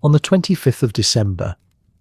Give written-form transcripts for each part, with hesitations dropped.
On the 25th of December,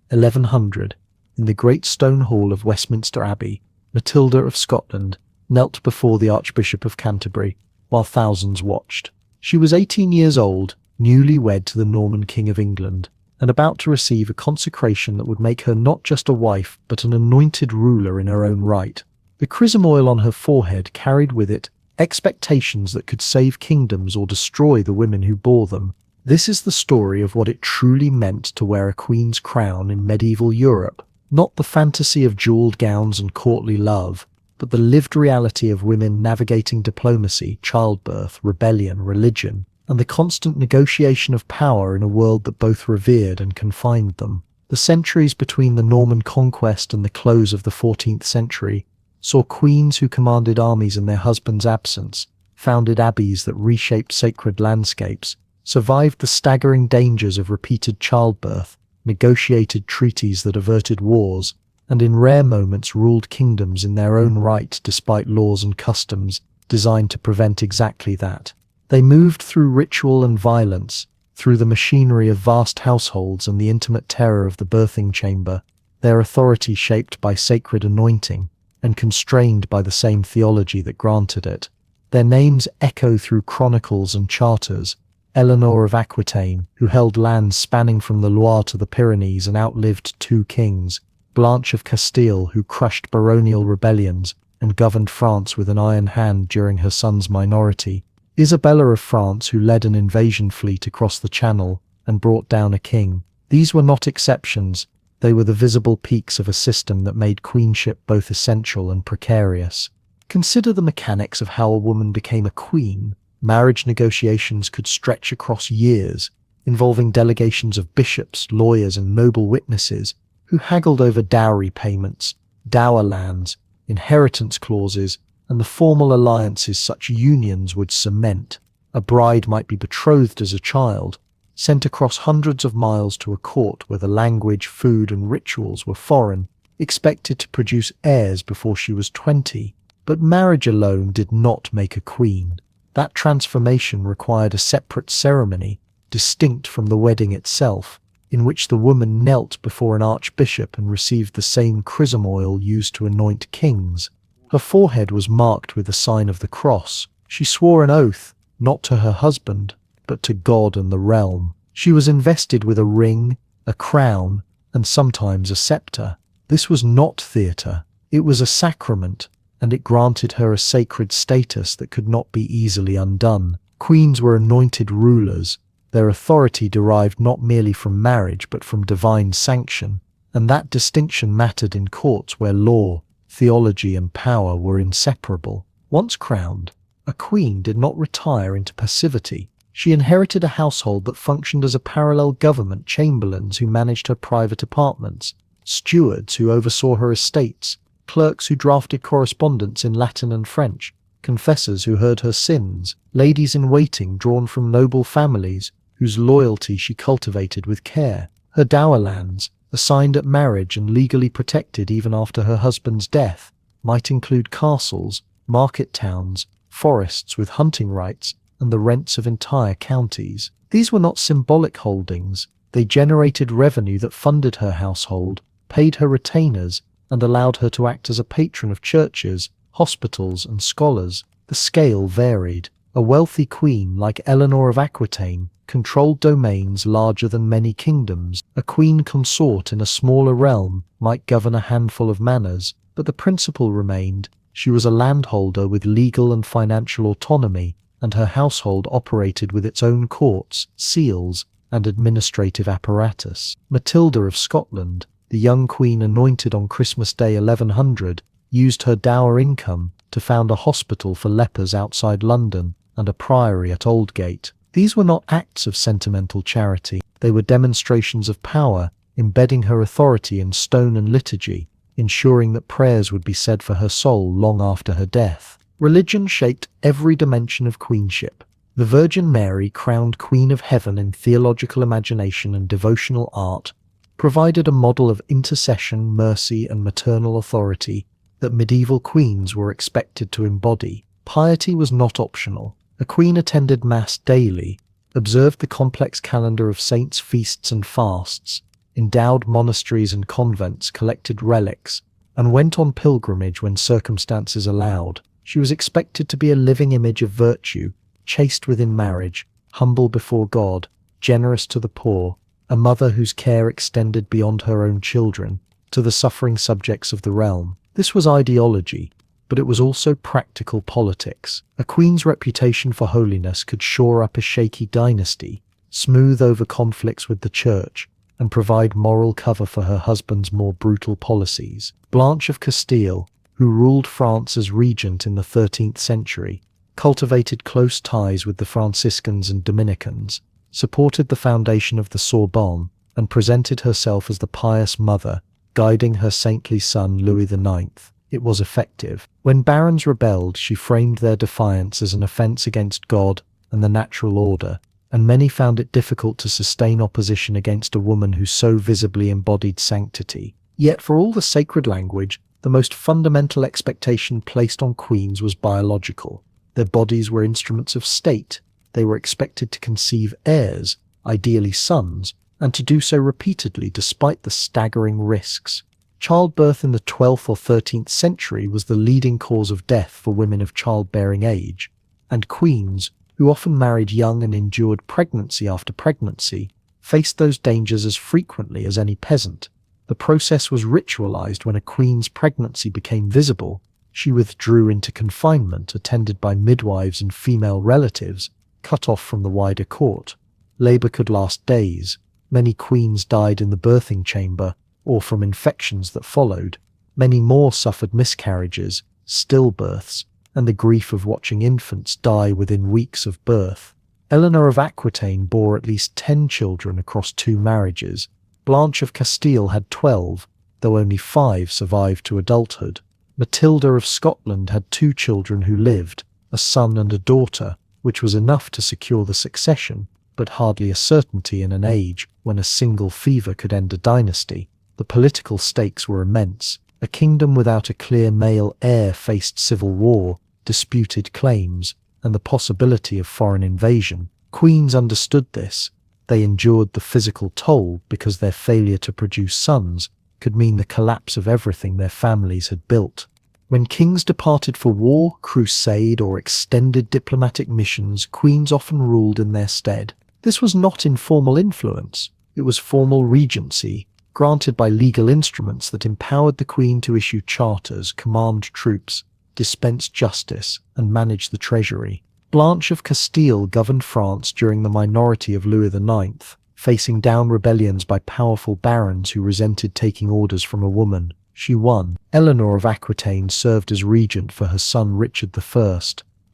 1100, in the great stone hall of Westminster Abbey, Matilda of Scotland knelt before the Archbishop of Canterbury while thousands watched. She was 18 years old, newly wed to the Norman King of England, and about to receive a consecration that would make her not just a wife but an anointed ruler in her own right. The chrism oil on her forehead carried with it expectations that could save kingdoms or destroy the women who bore them. This is the story of what it truly meant to wear a queen's crown in medieval Europe, not the fantasy of jeweled gowns and courtly love, but the lived reality of women navigating diplomacy, childbirth, rebellion, religion, and the constant negotiation of power in a world that both revered and confined them. The centuries between the Norman conquest and the close of the 14th century saw queens who commanded armies in their husbands' absence, founded abbeys that reshaped sacred landscapes, survived the staggering dangers of repeated childbirth, negotiated treaties that averted wars, and in rare moments ruled kingdoms in their own right despite laws and customs designed to prevent exactly that. They moved through ritual and violence, through the machinery of vast households and the intimate terror of the birthing chamber, their authority shaped by sacred anointing and constrained by the same theology that granted it. Their names echo through chronicles and charters: Eleanor of Aquitaine, who held lands spanning from the Loire to the Pyrenees and outlived 2 kings; Blanche of Castile, who crushed baronial rebellions and governed France with an iron hand during her son's minority; Isabella of France, who led an invasion fleet across the Channel and brought down a king. These were not exceptions, they were the visible peaks of a system that made queenship both essential and precarious. Consider the mechanics of how a woman became a queen. Marriage negotiations could stretch across years, involving delegations of bishops, lawyers, and noble witnesses who haggled over dowry payments, dower lands, inheritance clauses, and the formal alliances such unions would cement. A bride might be betrothed as a child, sent across hundreds of miles to a court where the language, food, and rituals were foreign, expected to produce heirs before she was 20. But marriage alone did not make a queen. That transformation required a separate ceremony, distinct from the wedding itself, in which the woman knelt before an archbishop and received the same chrism oil used to anoint kings. Her forehead was marked with the sign of the cross. She swore an oath, not to her husband, but to God and the realm. She was invested with a ring, a crown, and sometimes a scepter. This was not theatre. It was a sacrament, and it granted her a sacred status that could not be easily undone. Queens were anointed rulers. Their authority derived not merely from marriage but from divine sanction, and that distinction mattered in courts where law, theology, and power were inseparable. Once crowned, a queen did not retire into passivity. She inherited a household that functioned as a parallel government: chamberlains who managed her private apartments, stewards who oversaw her estates, clerks who drafted correspondence in Latin and French, confessors who heard her sins, ladies-in-waiting drawn from noble families whose loyalty she cultivated with care. Her dower lands, assigned at marriage and legally protected even after her husband's death, might include castles, market towns, forests with hunting rights, and the rents of entire counties. These were not symbolic holdings. They generated revenue that funded her household, paid her retainers, and allowed her to act as a patron of churches, hospitals, and scholars. The scale varied. A wealthy queen like Eleanor of Aquitaine controlled domains larger than many kingdoms. A queen consort in a smaller realm might govern a handful of manors, but the principle remained: she was a landholder with legal and financial autonomy, and her household operated with its own courts, seals, and administrative apparatus. Matilda of Scotland, the young queen anointed on Christmas Day 1100, used her dower income to found a hospital for lepers outside London and a priory at Aldgate. These were not acts of sentimental charity. They were demonstrations of power, embedding her authority in stone and liturgy, ensuring that prayers would be said for her soul long after her death. Religion shaped every dimension of queenship. The Virgin Mary, crowned Queen of Heaven in theological imagination and devotional art, provided a model of intercession, mercy, and maternal authority that medieval queens were expected to embody. Piety was not optional. A queen attended Mass daily, observed the complex calendar of saints' feasts and fasts, endowed monasteries and convents, collected relics, and went on pilgrimage when circumstances allowed. She was expected to be a living image of virtue, chaste within marriage, humble before God, generous to the poor, a mother whose care extended beyond her own children, to the suffering subjects of the realm. This was ideology, but it was also practical politics. A queen's reputation for holiness could shore up a shaky dynasty, smooth over conflicts with the church, and provide moral cover for her husband's more brutal policies. Blanche of Castile, who ruled France as regent in the 13th century, cultivated close ties with the Franciscans and Dominicans, supported the foundation of the Sorbonne, and presented herself as the pious mother, guiding her saintly son Louis IX. It was effective. When barons rebelled, she framed their defiance as an offense against God and the natural order, and many found it difficult to sustain opposition against a woman who so visibly embodied sanctity. Yet for all the sacred language, the most fundamental expectation placed on queens was biological. Their bodies were instruments of state. They were expected to conceive heirs, ideally sons, and to do so repeatedly despite the staggering risks. Childbirth in the 12th or 13th century was the leading cause of death for women of childbearing age, and queens, who often married young and endured pregnancy after pregnancy, faced those dangers as frequently as any peasant. The process was ritualized. When a queen's pregnancy became visible, she withdrew into confinement, attended by midwives and female relatives, cut off from the wider court. Labor could last days. Many queens died in the birthing chamber, or from infections that followed. Many more suffered miscarriages, stillbirths, and the grief of watching infants die within weeks of birth. Eleanor of Aquitaine bore at least 10 children across 2 marriages. Blanche of Castile had 12, though only 5 survived to adulthood. Matilda of Scotland had 2 children who lived, a son and a daughter, which was enough to secure the succession, but hardly a certainty in an age when a single fever could end a dynasty. The political stakes were immense. A kingdom without a clear male heir faced civil war, disputed claims, and the possibility of foreign invasion. Queens understood this. They endured the physical toll because their failure to produce sons could mean the collapse of everything their families had built. When kings departed for war, crusade, or extended diplomatic missions, queens often ruled in their stead. This was not informal influence. It was formal regency, granted by legal instruments that empowered the queen to issue charters, command troops, dispense justice, and manage the treasury. Blanche of Castile governed France during the minority of Louis IX, facing down rebellions by powerful barons who resented taking orders from a woman. She won. Eleanor of Aquitaine served as regent for her son Richard I,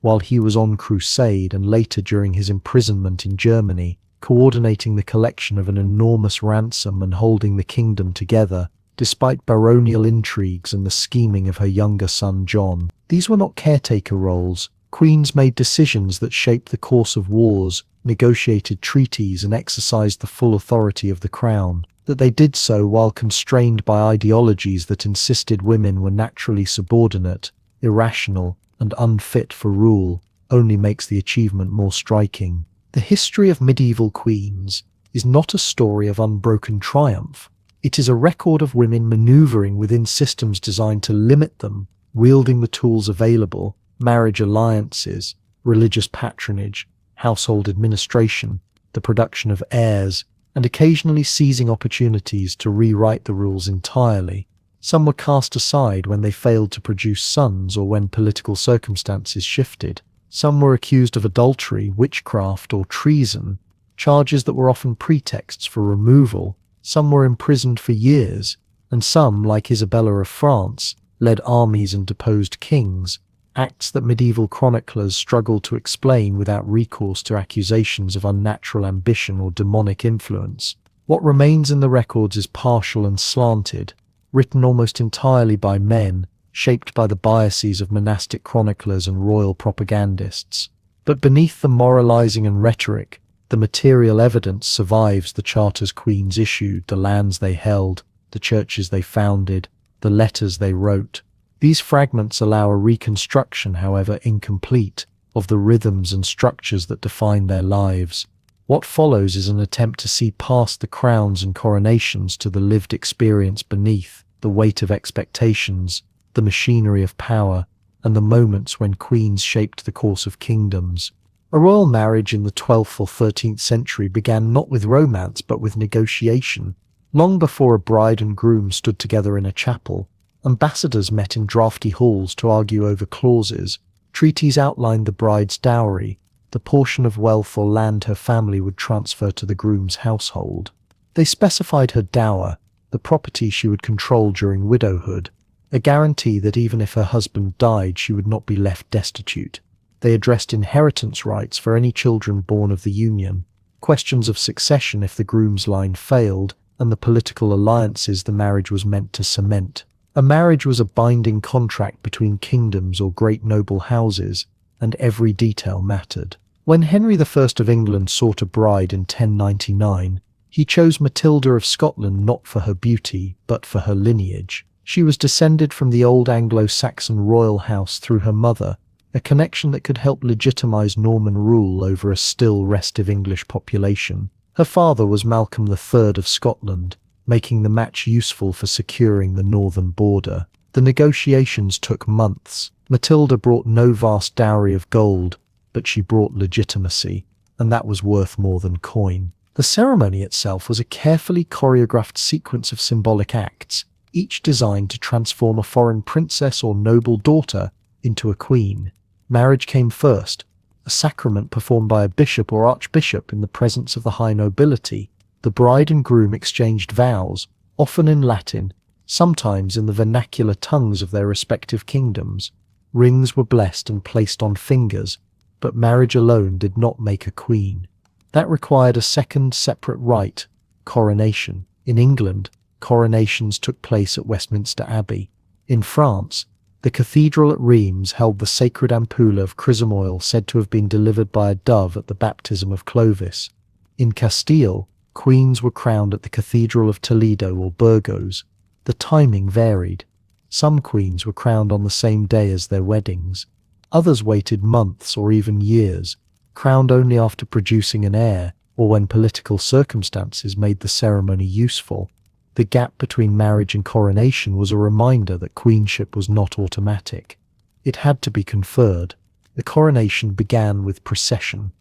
while he was on crusade, and later during his imprisonment in Germany, coordinating the collection of an enormous ransom and holding the kingdom together, despite baronial intrigues and the scheming of her younger son John. These were not caretaker roles. Queens made decisions that shaped the course of wars, negotiated treaties, and exercised the full authority of the crown. That they did so while constrained by ideologies that insisted women were naturally subordinate, irrational, and unfit for rule, only makes the achievement more striking. The history of medieval queens is not a story of unbroken triumph. It is a record of women maneuvering within systems designed to limit them, wielding the tools available: marriage alliances, religious patronage, household administration, the production of heirs, and occasionally seizing opportunities to rewrite the rules entirely. Some were cast aside when they failed to produce sons or when political circumstances shifted. Some were accused of adultery, witchcraft, or treason, charges that were often pretexts for removal. Some were imprisoned for years, and some, like Isabella of France, led armies and deposed kings, acts that medieval chroniclers struggled to explain without recourse to accusations of unnatural ambition or demonic influence. What remains in the records is partial and slanted, written almost entirely by men, shaped by the biases of monastic chroniclers and royal propagandists. But beneath the moralizing and rhetoric, the material evidence survives: the charters queens issued, the lands they held, the churches they founded, the letters they wrote. These fragments allow a reconstruction, however incomplete, of the rhythms and structures that define their lives. What follows is an attempt to see past the crowns and coronations to the lived experience beneath, the weight of expectations, the machinery of power, and the moments when queens shaped the course of kingdoms. A royal marriage in the 12th or 13th century began not with romance but with negotiation. Long before a bride and groom stood together in a chapel, ambassadors met in drafty halls to argue over clauses. Treaties outlined the bride's dowry, the portion of wealth or land her family would transfer to the groom's household. They specified her dower, the property she would control during widowhood, a guarantee that even if her husband died she would not be left destitute. They addressed inheritance rights for any children born of the union, questions of succession if the groom's line failed, and the political alliances the marriage was meant to cement. A marriage was a binding contract between kingdoms or great noble houses, and every detail mattered. When Henry I of England sought a bride in 1099, he chose Matilda of Scotland not for her beauty, but for her lineage. She was descended from the old Anglo-Saxon royal house through her mother, a connection that could help legitimize Norman rule over a still restive English population. Her father was Malcolm III of Scotland, making the match useful for securing the northern border. The negotiations took months. Matilda brought no vast dowry of gold, but she brought legitimacy, and that was worth more than coin. The ceremony itself was a carefully choreographed sequence of symbolic acts, each designed to transform a foreign princess or noble daughter into a queen. Marriage came first, a sacrament performed by a bishop or archbishop in the presence of the high nobility. The bride and groom exchanged vows, often in Latin, sometimes in the vernacular tongues of their respective kingdoms. Rings were blessed and placed on fingers, but marriage alone did not make a queen. That required a second separate rite, coronation. In England, coronations took place at Westminster Abbey. In France, the cathedral at Reims held the sacred ampulla of chrism oil said to have been delivered by a dove at the baptism of Clovis. In Castile, queens were crowned at the Cathedral of Toledo or Burgos. The timing varied. Some queens were crowned on the same day as their weddings. Others waited months or even years, crowned only after producing an heir or when political circumstances made the ceremony useful. The gap between marriage and coronation was a reminder that queenship was not automatic. It had to be conferred. The coronation began with procession.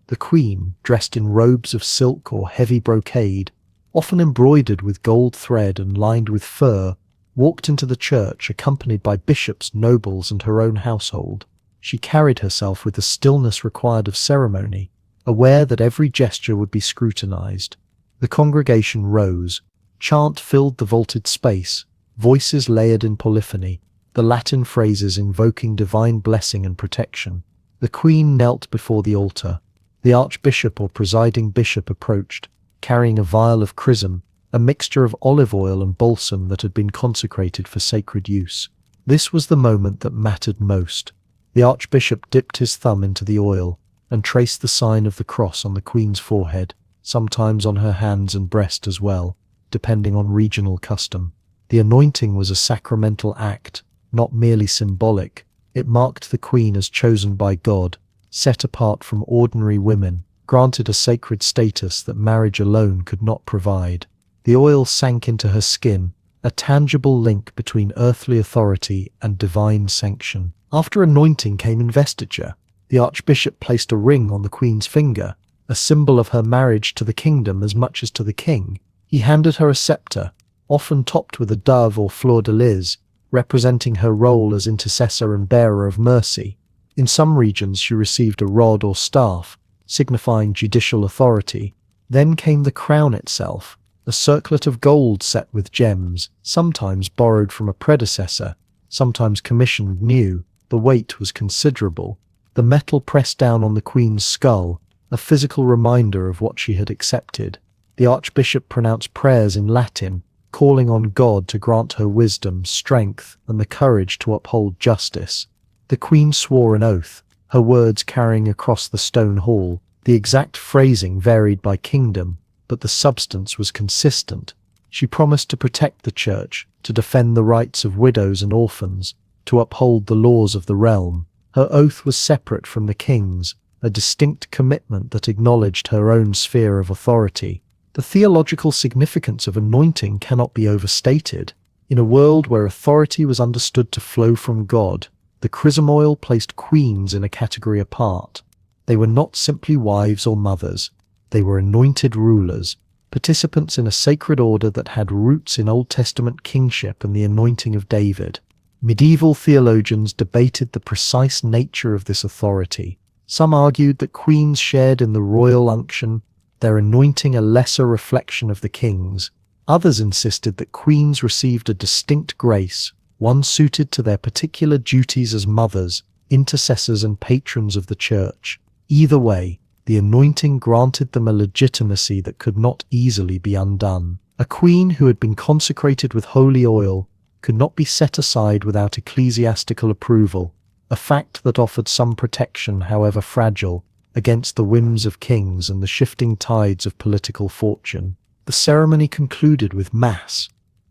The queen, dressed in robes of silk or heavy brocade, often embroidered with gold thread and lined with fur, walked into the church accompanied by bishops, nobles, and her own household. She carried herself with the stillness required of ceremony, aware that every gesture would be scrutinized. The congregation rose. Chant filled the vaulted space, voices layered in polyphony, the Latin phrases invoking divine blessing and protection. The queen knelt before the altar. The archbishop or presiding bishop approached, carrying a vial of chrism, a mixture of olive oil and balsam that had been consecrated for sacred use. This was the moment that mattered most. The archbishop dipped his thumb into the oil and traced the sign of the cross on the queen's forehead, sometimes on her hands and breast as well, depending on regional custom. The anointing was a sacramental act, not merely symbolic. It marked the queen as chosen by God, set apart from ordinary women, granted a sacred status that marriage alone could not provide. The oil sank into her skin, a tangible link between earthly authority and divine sanction. After anointing came investiture. The archbishop placed a ring on the queen's finger, a symbol of her marriage to the kingdom as much as to the king. He handed her a scepter, often topped with a dove or fleur-de-lis, representing her role as intercessor and bearer of mercy. In some regions she received a rod or staff, signifying judicial authority. Then came the crown itself, a circlet of gold set with gems, sometimes borrowed from a predecessor, sometimes commissioned new. The weight was considerable. The metal pressed down on the queen's skull, a physical reminder of what she had accepted. The archbishop pronounced prayers in Latin, calling on God to grant her wisdom, strength, and the courage to uphold justice. The queen swore an oath, her words carrying across the stone hall. The exact phrasing varied by kingdom, but the substance was consistent. She promised to protect the church, to defend the rights of widows and orphans, to uphold the laws of the realm. Her oath was separate from the king's, a distinct commitment that acknowledged her own sphere of authority. The theological significance of anointing cannot be overstated. In a world where authority was understood to flow from God, the chrism oil placed queens in a category apart. They were not simply wives or mothers. They were anointed rulers, participants in a sacred order that had roots in Old Testament kingship and the anointing of David. Medieval theologians debated the precise nature of this authority. Some argued that queens shared in the royal unction, their anointing a lesser reflection of the king's. Others insisted that queens received a distinct grace, one suited to their particular duties as mothers, intercessors and patrons of the church. Either way, the anointing granted them a legitimacy that could not easily be undone. A queen who had been consecrated with holy oil could not be set aside without ecclesiastical approval, a fact that offered some protection, however fragile, against the whims of kings and the shifting tides of political fortune. The ceremony concluded with Mass.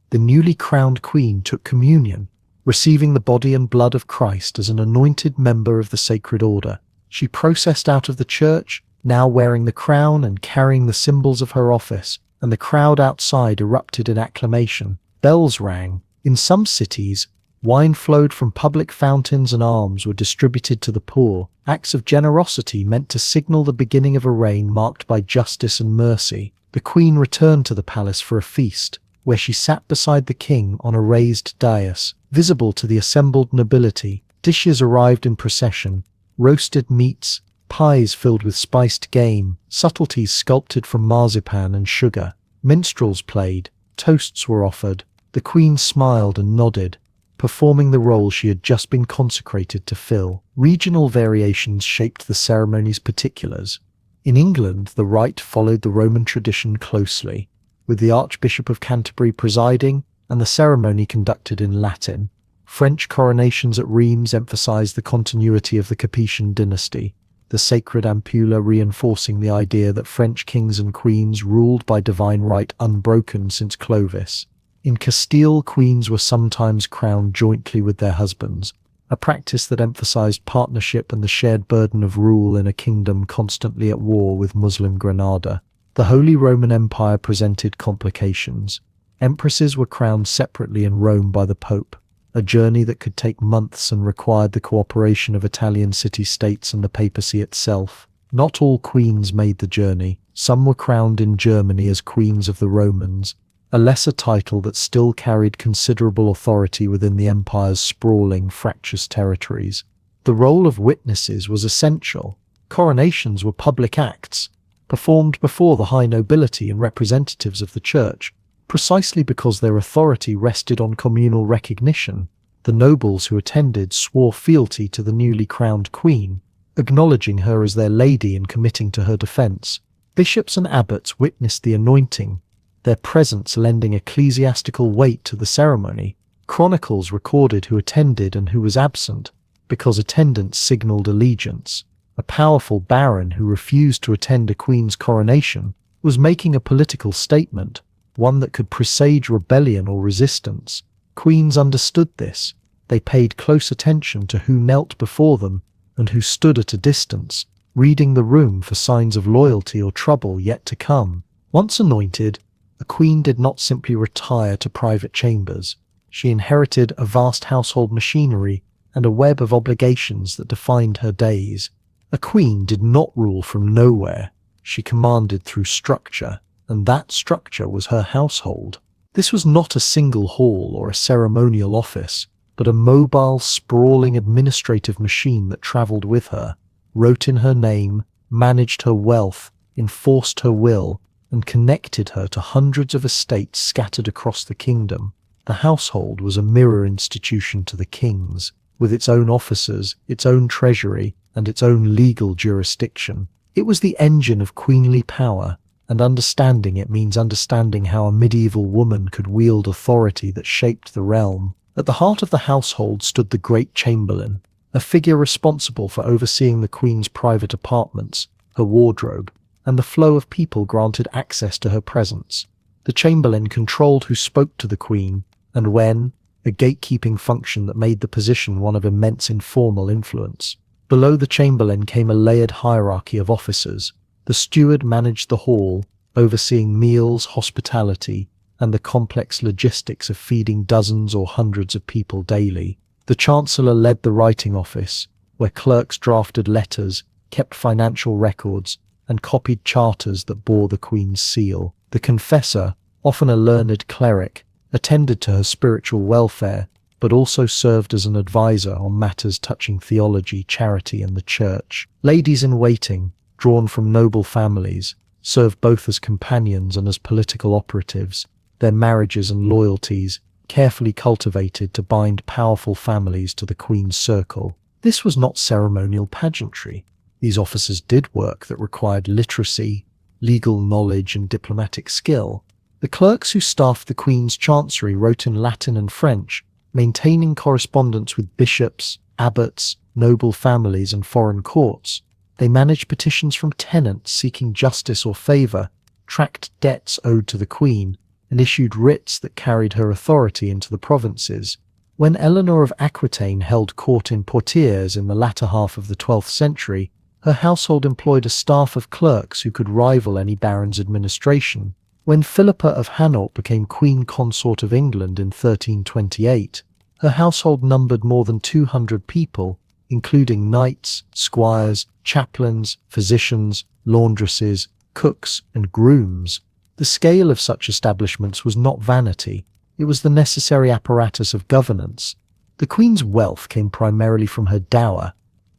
The newly crowned queen took communion, receiving the body and blood of Christ as an anointed member of the sacred order. She processed out of the church, now wearing the crown and carrying the symbols of her office, and the crowd outside erupted in acclamation. Bells rang. In some cities, wine flowed from public fountains and alms were distributed to the poor, acts of generosity meant to signal the beginning of a reign marked by justice and mercy. The queen returned to the palace for a feast, where she sat beside the king on a raised dais, visible to the assembled nobility. Dishes arrived in procession, roasted meats, pies filled with spiced game, subtleties sculpted from marzipan and sugar. Minstrels played, toasts were offered. The queen smiled and nodded, performing the role she had just been consecrated to fill. Regional variations shaped the ceremony's particulars. In England, the rite followed the Roman tradition closely, with the Archbishop of Canterbury presiding and the ceremony conducted in Latin. French coronations at Reims emphasized the continuity of the Capetian dynasty, the sacred ampulla reinforcing the idea that French kings and queens ruled by divine right unbroken since Clovis. In Castile, queens were sometimes crowned jointly with their husbands, a practice that emphasized partnership and the shared burden of rule in a kingdom constantly at war with Muslim Granada. The Holy Roman Empire presented complications. Empresses were crowned separately in Rome by the Pope, a journey that could take months and required the cooperation of Italian city-states and the papacy itself. Not all queens made the journey. Some were crowned in Germany as Queens of the Romans, a lesser title that still carried considerable authority within the empire's sprawling, fractious territories. The role of witnesses was essential. Coronations were public acts, performed before the high nobility and representatives of the church, precisely because their authority rested on communal recognition. The nobles who attended swore fealty to the newly crowned queen, acknowledging her as their lady and committing to her defense. Bishops and abbots witnessed the anointing, their presence lending ecclesiastical weight to the ceremony. Chronicles recorded who attended and who was absent, because attendance signaled allegiance. A powerful baron who refused to attend a queen's coronation was making a political statement, one that could presage rebellion or resistance. Queens understood this. They paid close attention to who knelt before them and who stood at a distance, reading the room for signs of loyalty or trouble yet to come. Once anointed, a queen did not simply retire to private chambers. She inherited a vast household machinery and a web of obligations that defined her days. A queen did not rule from nowhere. She commanded through structure, and that structure was her household. This was not a single hall or a ceremonial office, but a mobile, sprawling administrative machine that traveled with her, wrote in her name, managed her wealth, enforced her will, and connected her to hundreds of estates scattered across the kingdom. The household was a mirror institution to the king's, with its own officers, its own treasury, and its own legal jurisdiction. It was the engine of queenly power, and understanding it means understanding how a medieval woman could wield authority that shaped the realm. At the heart of the household stood the Great Chamberlain, a figure responsible for overseeing the queen's private apartments, her wardrobe, and the flow of people granted access to her presence. The Chamberlain controlled who spoke to the queen, and when, a gatekeeping function that made the position one of immense informal influence. Below the chamberlain came a layered hierarchy of officers. The steward managed the hall, overseeing meals, hospitality, and the complex logistics of feeding dozens or hundreds of people daily. The chancellor led the writing office, where clerks drafted letters, kept financial records, and copied charters that bore the queen's seal. The confessor, often a learned cleric, attended to her spiritual welfare, but also served as an advisor on matters touching theology, charity, and the church. Ladies-in-waiting, drawn from noble families, served both as companions and as political operatives, their marriages and loyalties carefully cultivated to bind powerful families to the queen's circle. This was not ceremonial pageantry. These officers did work that required literacy, legal knowledge, and diplomatic skill. The clerks who staffed the queen's chancery wrote in Latin and French, maintaining correspondence with bishops, abbots, noble families, and foreign courts. They managed petitions from tenants seeking justice or favor, tracked debts owed to the queen, and issued writs that carried her authority into the provinces. When Eleanor of Aquitaine held court in Poitiers in the latter half of the 12th century, her household employed a staff of clerks who could rival any baron's administration. When Philippa of Hainault became Queen Consort of England in 1328, her household numbered more than 200 people, including knights, squires, chaplains, physicians, laundresses, cooks, and grooms. The scale of such establishments was not vanity, it was the necessary apparatus of governance. The queen's wealth came primarily from her dower,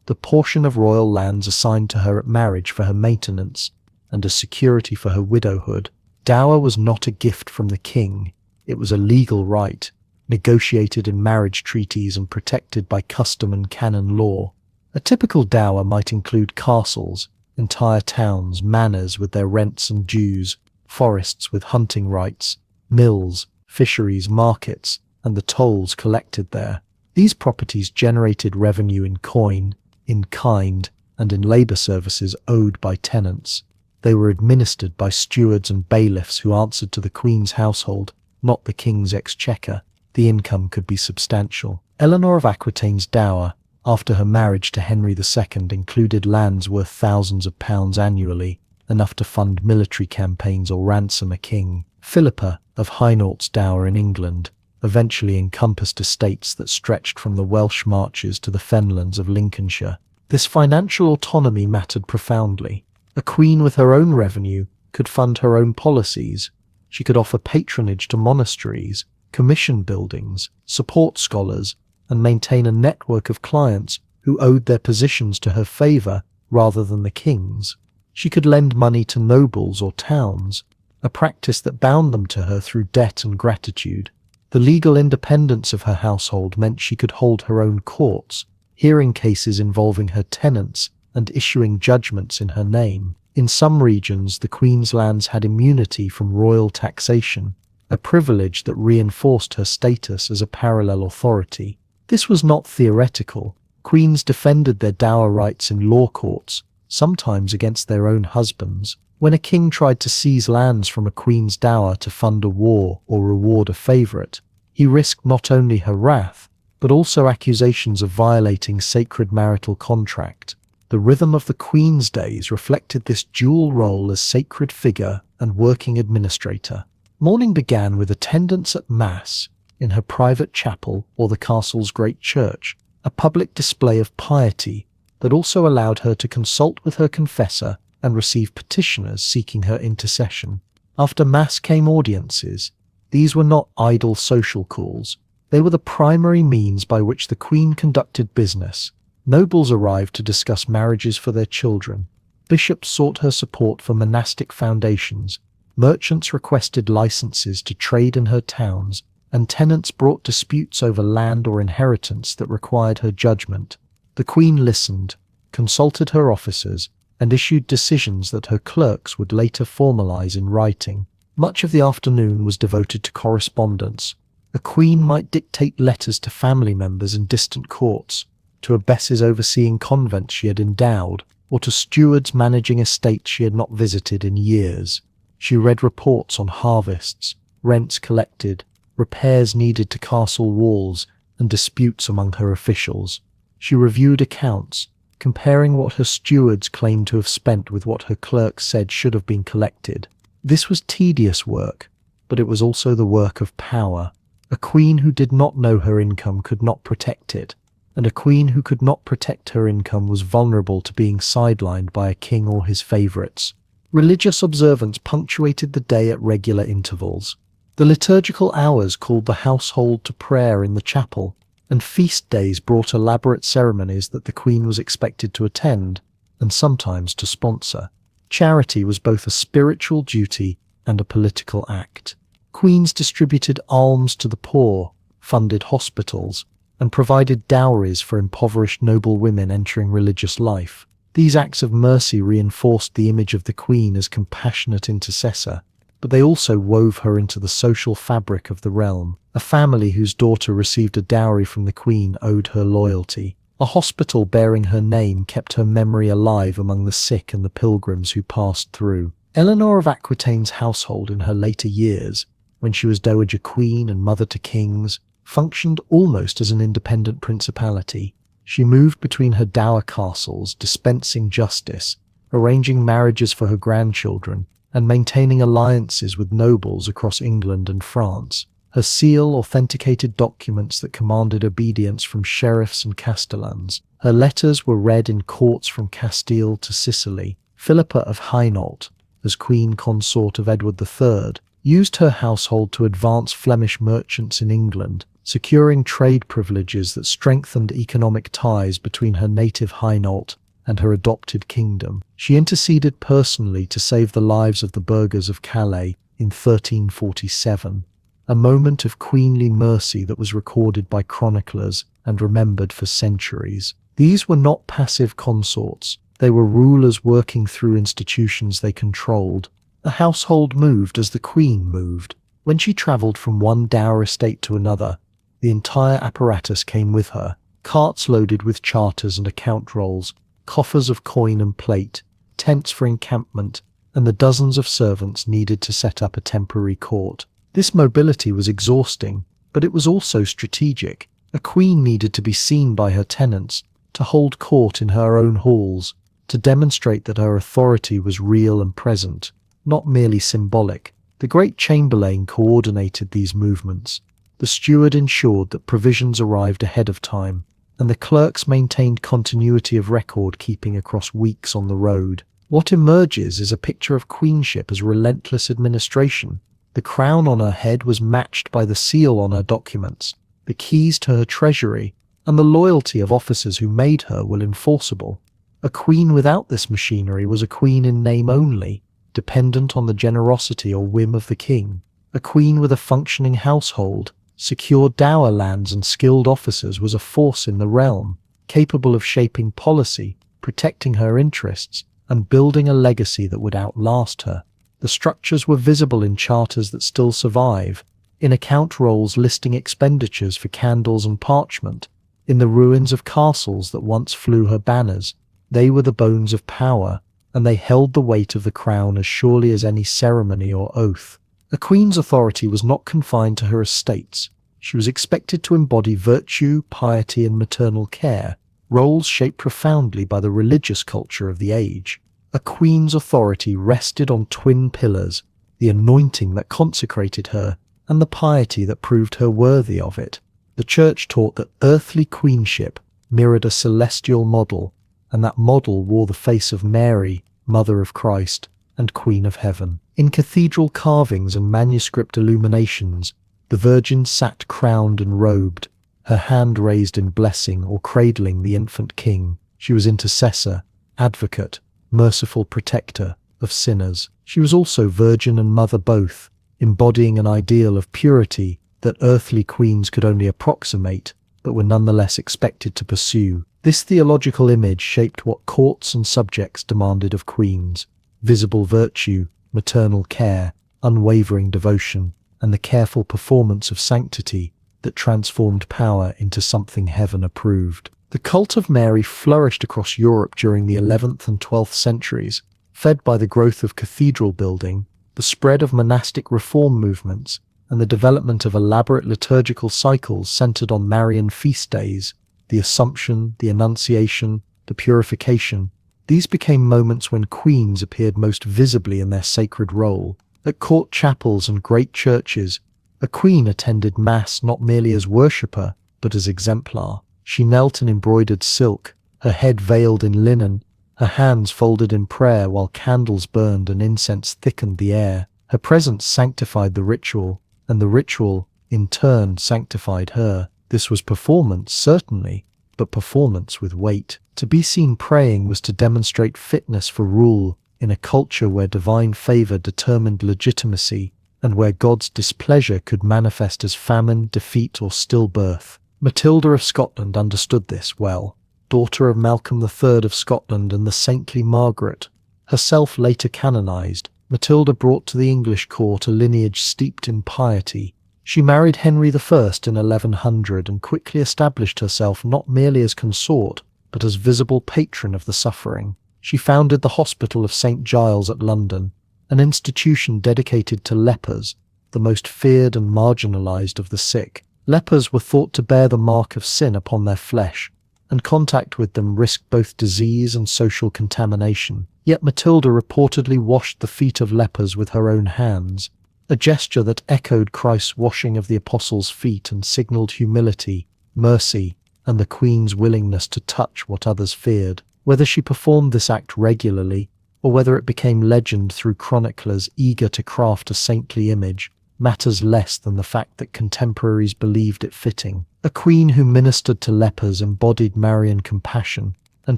the portion of royal lands assigned to her at marriage for her maintenance, and as security for her widowhood. Dower was not a gift from the king, it was a legal right, negotiated in marriage treaties and protected by custom and canon law. A typical dower might include castles, entire towns, manors with their rents and dues, forests with hunting rights, mills, fisheries, markets, and the tolls collected there. These properties generated revenue in coin, in kind, and in labor services owed by tenants. They were administered by stewards and bailiffs who answered to the queen's household, not the king's exchequer. The income could be substantial. Eleanor of Aquitaine's dower, after her marriage to Henry II, included lands worth thousands of pounds annually, enough to fund military campaigns or ransom a king. Philippa of Hainault's dower in England eventually encompassed estates that stretched from the Welsh marches to the fenlands of Lincolnshire. This financial autonomy mattered profoundly. A queen with her own revenue could fund her own policies. She could offer patronage to monasteries, commission buildings, support scholars, and maintain a network of clients who owed their positions to her favor rather than the king's. She could lend money to nobles or towns, a practice that bound them to her through debt and gratitude. The legal independence of her household meant she could hold her own courts, hearing cases involving her tenants and issuing judgments in her name. In some regions, the queen's lands had immunity from royal taxation, a privilege that reinforced her status as a parallel authority. This was not theoretical. Queens defended their dower rights in law courts, sometimes against their own husbands. When a king tried to seize lands from a queen's dower to fund a war or reward a favorite, he risked not only her wrath, but also accusations of violating sacred marital contract. The rhythm of the queen's days reflected this dual role as sacred figure and working administrator. Morning began with attendance at Mass in her private chapel or the castle's great church, a public display of piety that also allowed her to consult with her confessor and receive petitioners seeking her intercession. After Mass came audiences. These were not idle social calls. They were the primary means by which the Queen conducted business. Nobles arrived to discuss marriages for their children. Bishops sought her support for monastic foundations. Merchants requested licenses to trade in her towns, and tenants brought disputes over land or inheritance that required her judgment. The Queen listened, consulted her officers, and issued decisions that her clerks would later formalize in writing. Much of the afternoon was devoted to correspondence. A queen might dictate letters to family members in distant courts, to abbesses overseeing convents she had endowed, or to stewards managing estates she had not visited in years. She read reports on harvests, rents collected, repairs needed to castle walls, and disputes among her officials. She reviewed accounts, comparing what her stewards claimed to have spent with what her clerks said should have been collected. This was tedious work, but it was also the work of power. A queen who did not know her income could not protect it, and a queen who could not protect her income was vulnerable to being sidelined by a king or his favorites. Religious observance punctuated the day at regular intervals. The liturgical hours called the household to prayer in the chapel, and feast days brought elaborate ceremonies that the queen was expected to attend, and sometimes to sponsor. Charity was both a spiritual duty and a political act. Queens distributed alms to the poor, funded hospitals, and provided dowries for impoverished noble women entering religious life. These acts of mercy reinforced the image of the queen as compassionate intercessor, but they also wove her into the social fabric of the realm. A family whose daughter received a dowry from the queen owed her loyalty. A hospital bearing her name kept her memory alive among the sick and the pilgrims who passed through. Eleanor of Aquitaine's household in her later years, when she was dowager queen and mother to kings, functioned almost as an independent principality. She moved between her dower castles, dispensing justice, arranging marriages for her grandchildren, and maintaining alliances with nobles across England and France. Her seal authenticated documents that commanded obedience from sheriffs and castellans. Her letters were read in courts from Castile to Sicily. Philippa of Hainault, as queen consort of Edward III, used her household to advance Flemish merchants in England, securing trade privileges that strengthened economic ties between her native Hainault and her adopted kingdom. She interceded personally to save the lives of the burghers of Calais in 1347, a moment of queenly mercy that was recorded by chroniclers and remembered for centuries. These were not passive consorts. They were rulers working through institutions they controlled. The household moved as the queen moved. When she travelled from one dower estate to another, the entire apparatus came with her. Carts loaded with charters and account rolls, coffers of coin and plate, tents for encampment, and the dozens of servants needed to set up a temporary court. This mobility was exhausting, but it was also strategic. A queen needed to be seen by her tenants, to hold court in her own halls, to demonstrate that her authority was real and present, not merely symbolic. The great chamberlain coordinated these movements. The steward ensured that provisions arrived ahead of time, and the clerks maintained continuity of record keeping across weeks on the road. What emerges is a picture of queenship as relentless administration. The crown on her head was matched by the seal on her documents, the keys to her treasury, and the loyalty of officers who made her were enforceable. A queen without this machinery was a queen in name only, dependent on the generosity or whim of the king. A queen with a functioning household, secure dower lands and skilled officers was a force in the realm, capable of shaping policy, protecting her interests, and building a legacy that would outlast her. The structures were visible in charters that still survive, in account rolls listing expenditures for candles and parchment, in the ruins of castles that once flew her banners. They were the bones of power, and they held the weight of the crown as surely as any ceremony or oath. A queen's authority was not confined to her estates. She was expected to embody virtue, piety, and maternal care, roles shaped profoundly by the religious culture of the age. A queen's authority rested on twin pillars, the anointing that consecrated her, and the piety that proved her worthy of it. The Church taught that earthly queenship mirrored a celestial model, and that model wore the face of Mary, Mother of Christ, and Queen of Heaven. In cathedral carvings and manuscript illuminations, the Virgin sat crowned and robed, her hand raised in blessing or cradling the infant King. She was intercessor, advocate, merciful protector of sinners. She was also virgin and mother both, embodying an ideal of purity that earthly queens could only approximate, but were nonetheless expected to pursue. This theological image shaped what courts and subjects demanded of queens: visible virtue, maternal care, unwavering devotion, and the careful performance of sanctity that transformed power into something heaven approved. The cult of Mary flourished across Europe during the 11th and 12th centuries, fed by the growth of cathedral building, the spread of monastic reform movements, and the development of elaborate liturgical cycles centered on Marian feast days, the Assumption, the Annunciation, the purification. These became moments when queens appeared most visibly in their sacred role. At court chapels and great churches, a queen attended mass not merely as worshipper, but as exemplar. She knelt in embroidered silk, her head veiled in linen, her hands folded in prayer while candles burned and incense thickened the air. Her presence sanctified the ritual, and the ritual, in turn, sanctified her. This was performance, certainly, but performance with weight. To be seen praying was to demonstrate fitness for rule in a culture where divine favor determined legitimacy and where God's displeasure could manifest as famine, defeat, or stillbirth. Matilda of Scotland understood this well. Daughter of Malcolm III of Scotland and the saintly Margaret, herself later canonized, Matilda brought to the English court a lineage steeped in piety. She married Henry I in 1100 and quickly established herself not merely as consort, but as visible patron of the suffering. She founded the Hospital of St. Giles at London, an institution dedicated to lepers, the most feared and marginalized of the sick. Lepers were thought to bear the mark of sin upon their flesh, and contact with them risked both disease and social contamination. Yet Matilda reportedly washed the feet of lepers with her own hands, a gesture that echoed Christ's washing of the apostles' feet and signaled humility, mercy, and the Queen's willingness to touch what others feared. Whether she performed this act regularly, or whether it became legend through chroniclers eager to craft a saintly image, matters less than the fact that contemporaries believed it fitting. A queen who ministered to lepers embodied Marian compassion and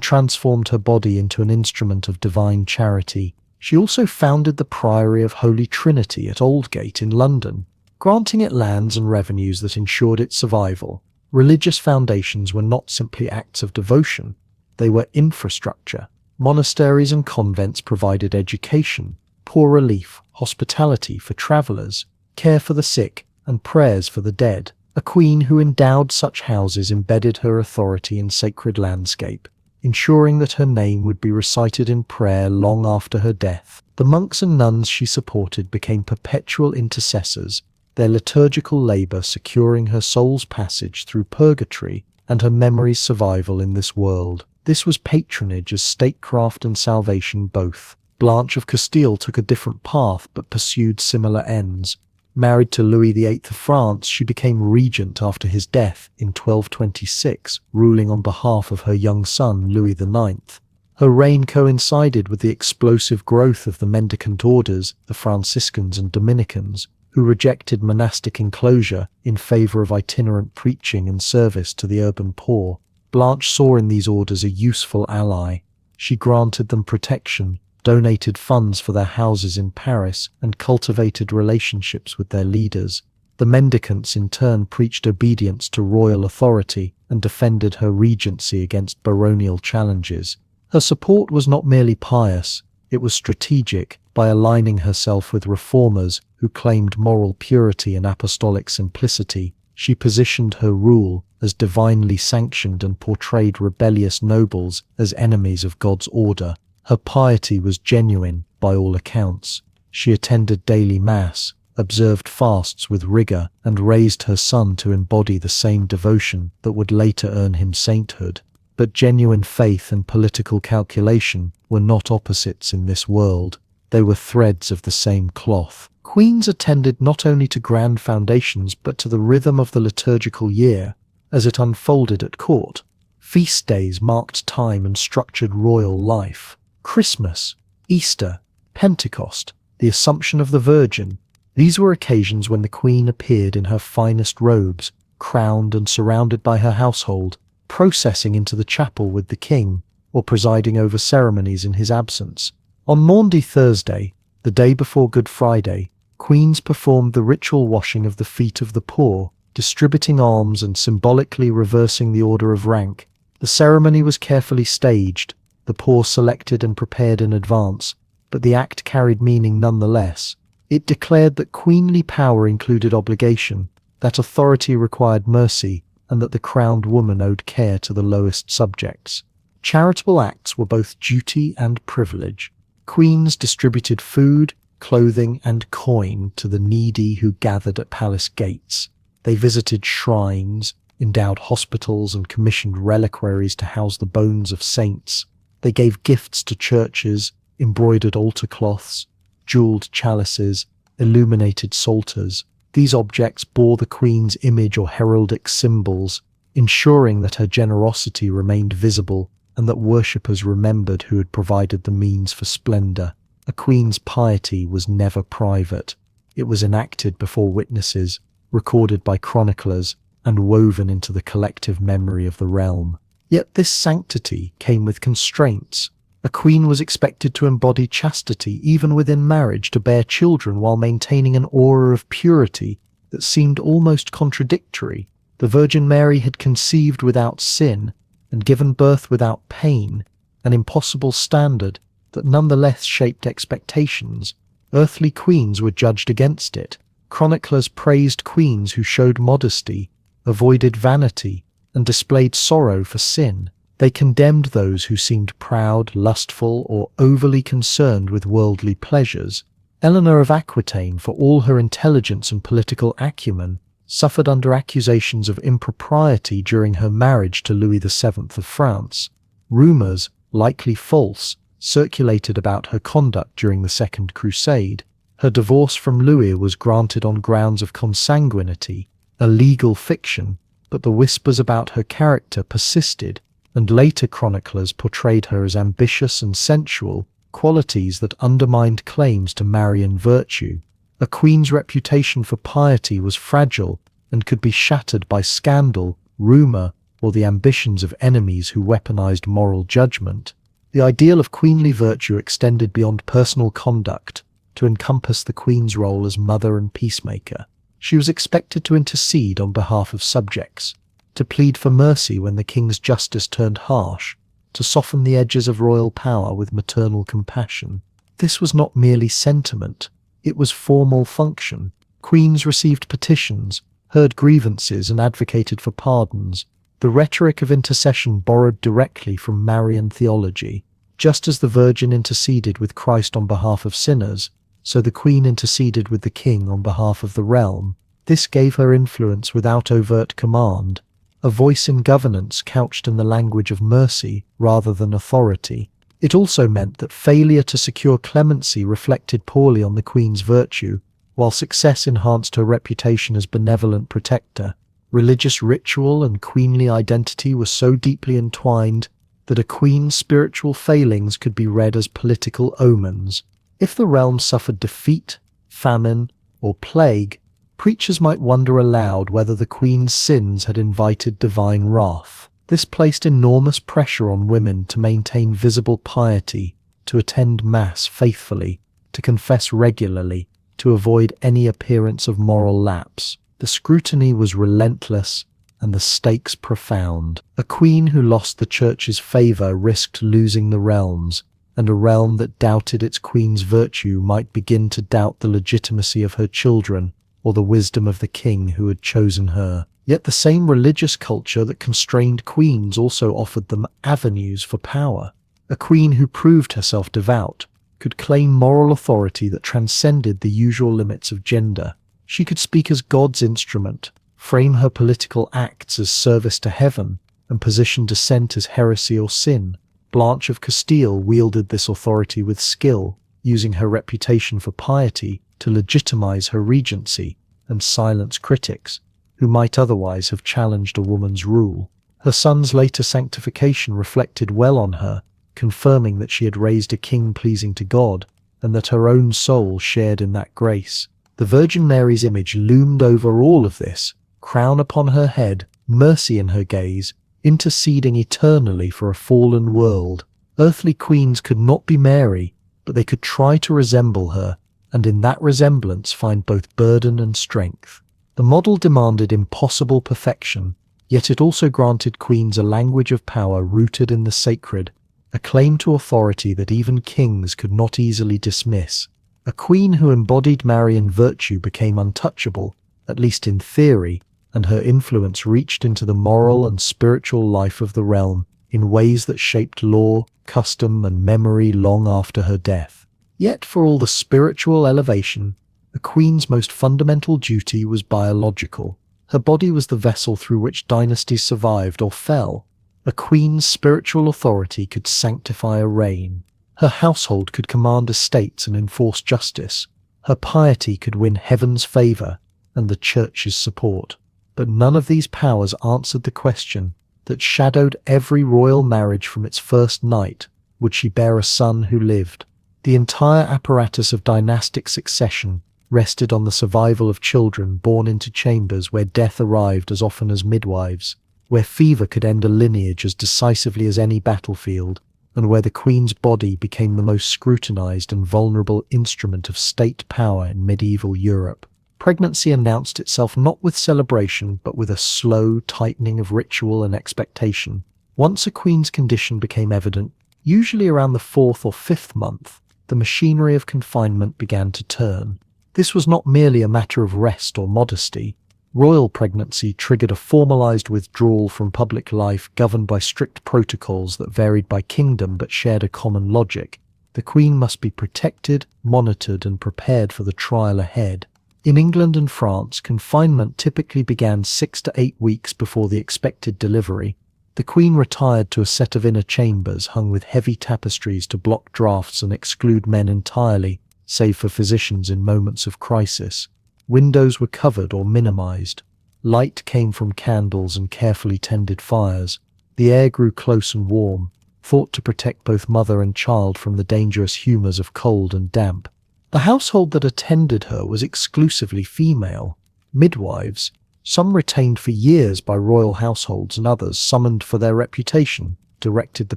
transformed her body into an instrument of divine charity. She also founded the Priory of Holy Trinity at Aldgate in London, granting it lands and revenues that ensured its survival. Religious foundations were not simply acts of devotion, they were infrastructure. Monasteries and convents provided education, poor relief, hospitality for travelers, care for the sick, and prayers for the dead. A queen who endowed such houses embedded her authority in sacred landscape, ensuring that her name would be recited in prayer long after her death. The monks and nuns she supported became perpetual intercessors, their liturgical labor securing her soul's passage through purgatory and her memory's survival in this world. This was patronage as statecraft and salvation both. Blanche of Castile took a different path but pursued similar ends. Married to Louis VIII of France, she became regent after his death in 1226, ruling on behalf of her young son Louis IX. Her reign coincided with the explosive growth of the mendicant orders, the Franciscans and Dominicans, who rejected monastic enclosure in favor of itinerant preaching and service to the urban poor. Blanche saw in these orders a useful ally. She granted them protection, donated funds for their houses in Paris, and cultivated relationships with their leaders. The mendicants in turn preached obedience to royal authority and defended her regency against baronial challenges. Her support was not merely pious, it was strategic. By aligning herself with reformers who claimed moral purity and apostolic simplicity, she positioned her rule as divinely sanctioned and portrayed rebellious nobles as enemies of God's order. Her piety was genuine, by all accounts. She attended daily mass, observed fasts with rigor, and raised her son to embody the same devotion that would later earn him sainthood. But genuine faith and political calculation were not opposites in this world. They were threads of the same cloth. Queens attended not only to grand foundations but to the rhythm of the liturgical year as it unfolded at court. Feast days marked time and structured royal life. Christmas, Easter, Pentecost, the Assumption of the Virgin. These were occasions when the Queen appeared in her finest robes, crowned and surrounded by her household, processing into the chapel with the King, or presiding over ceremonies in his absence. On Maundy Thursday, the day before Good Friday, queens performed the ritual washing of the feet of the poor, distributing alms and symbolically reversing the order of rank. The ceremony was carefully staged, the poor selected and prepared in advance, but the act carried meaning nonetheless. It declared that queenly power included obligation, that authority required mercy, and that the crowned woman owed care to the lowest subjects. Charitable acts were both duty and privilege. Queens distributed food, clothing, and coin to the needy who gathered at palace gates. They visited shrines, endowed hospitals and commissioned reliquaries to house the bones of saints. They gave gifts to churches, embroidered altar cloths, jeweled chalices, illuminated psalters. These objects bore the queen's image or heraldic symbols, ensuring that her generosity remained visible and that worshippers remembered who had provided the means for splendor. A queen's piety was never private. It was enacted before witnesses, recorded by chroniclers, and woven into the collective memory of the realm. Yet this sanctity came with constraints. A queen was expected to embody chastity even within marriage, to bear children while maintaining an aura of purity that seemed almost contradictory. The Virgin Mary had conceived without sin and given birth without pain, an impossible standard that nonetheless shaped expectations. Earthly queens were judged against it. Chroniclers praised queens who showed modesty, avoided vanity, and displayed sorrow for sin. They condemned those who seemed proud, lustful, or overly concerned with worldly pleasures. Eleanor of Aquitaine, for all her intelligence and political acumen, suffered under accusations of impropriety during her marriage to Louis VII of France. Rumors, likely false, circulated about her conduct during the Second Crusade. Her divorce from Louis was granted on grounds of consanguinity, a legal fiction, but the whispers about her character persisted, and later chroniclers portrayed her as ambitious and sensual, qualities that undermined claims to Marian virtue. A queen's reputation for piety was fragile and could be shattered by scandal, rumor, or the ambitions of enemies who weaponized moral judgment. The ideal of queenly virtue extended beyond personal conduct to encompass the queen's role as mother and peacemaker. She was expected to intercede on behalf of subjects, to plead for mercy when the king's justice turned harsh, to soften the edges of royal power with maternal compassion. This was not merely sentiment, it was formal function. Queens received petitions, heard grievances, and advocated for pardons. The rhetoric of intercession borrowed directly from Marian theology. Just as the Virgin interceded with Christ on behalf of sinners, so the Queen interceded with the King on behalf of the realm. This gave her influence without overt command, a voice in governance couched in the language of mercy rather than authority. It also meant that failure to secure clemency reflected poorly on the Queen's virtue, while success enhanced her reputation as benevolent protector. Religious ritual and queenly identity were so deeply entwined that a queen's spiritual failings could be read as political omens. If the realm suffered defeat, famine, or plague, preachers might wonder aloud whether the queen's sins had invited divine wrath. This placed enormous pressure on women to maintain visible piety, to attend Mass faithfully, to confess regularly, to avoid any appearance of moral lapse. The scrutiny was relentless and the stakes profound. A queen who lost the church's favor risked losing the realms, and a realm that doubted its queen's virtue might begin to doubt the legitimacy of her children or the wisdom of the king who had chosen her. Yet the same religious culture that constrained queens also offered them avenues for power. A queen who proved herself devout could claim moral authority that transcended the usual limits of gender. She could speak as God's instrument, frame her political acts as service to heaven, and position dissent as heresy or sin. Blanche of Castile wielded this authority with skill, using her reputation for piety to legitimize her regency and silence critics who might otherwise have challenged a woman's rule. Her son's later sanctification reflected well on her, confirming that she had raised a king pleasing to God and that her own soul shared in that grace. The Virgin Mary's image loomed over all of this, crown upon her head, mercy in her gaze, interceding eternally for a fallen world. Earthly queens could not be Mary, but they could try to resemble her, and in that resemblance find both burden and strength. The model demanded impossible perfection, yet it also granted queens a language of power rooted in the sacred, a claim to authority that even kings could not easily dismiss. A queen who embodied Marian virtue became untouchable, at least in theory, and her influence reached into the moral and spiritual life of the realm in ways that shaped law, custom, and memory long after her death. Yet for all the spiritual elevation, the queen's most fundamental duty was biological. Her body was the vessel through which dynasties survived or fell. A queen's spiritual authority could sanctify a reign. Her household could command estates and enforce justice. Her piety could win heaven's favor and the church's support. But none of these powers answered the question that shadowed every royal marriage from its first night: would she bear a son who lived? The entire apparatus of dynastic succession rested on the survival of children born into chambers where death arrived as often as midwives, where fever could end a lineage as decisively as any battlefield, and where the queen's body became the most scrutinized and vulnerable instrument of state power in medieval Europe. Pregnancy announced itself not with celebration, but with a slow tightening of ritual and expectation. Once a queen's condition became evident, usually around the 4th or 5th month, the machinery of confinement began to turn. This was not merely a matter of rest or modesty. Royal pregnancy triggered a formalized withdrawal from public life governed by strict protocols that varied by kingdom but shared a common logic. The queen must be protected, monitored, and prepared for the trial ahead. In England and France, confinement typically began 6 to 8 weeks before the expected delivery. The queen retired to a set of inner chambers hung with heavy tapestries to block drafts and exclude men entirely, save for physicians in moments of crisis. Windows were covered or minimized. Light came from candles and carefully tended fires. The air grew close and warm, thought to protect both mother and child from the dangerous humors of cold and damp. The household that attended her was exclusively female. Midwives, some retained for years by royal households and others summoned for their reputation, directed the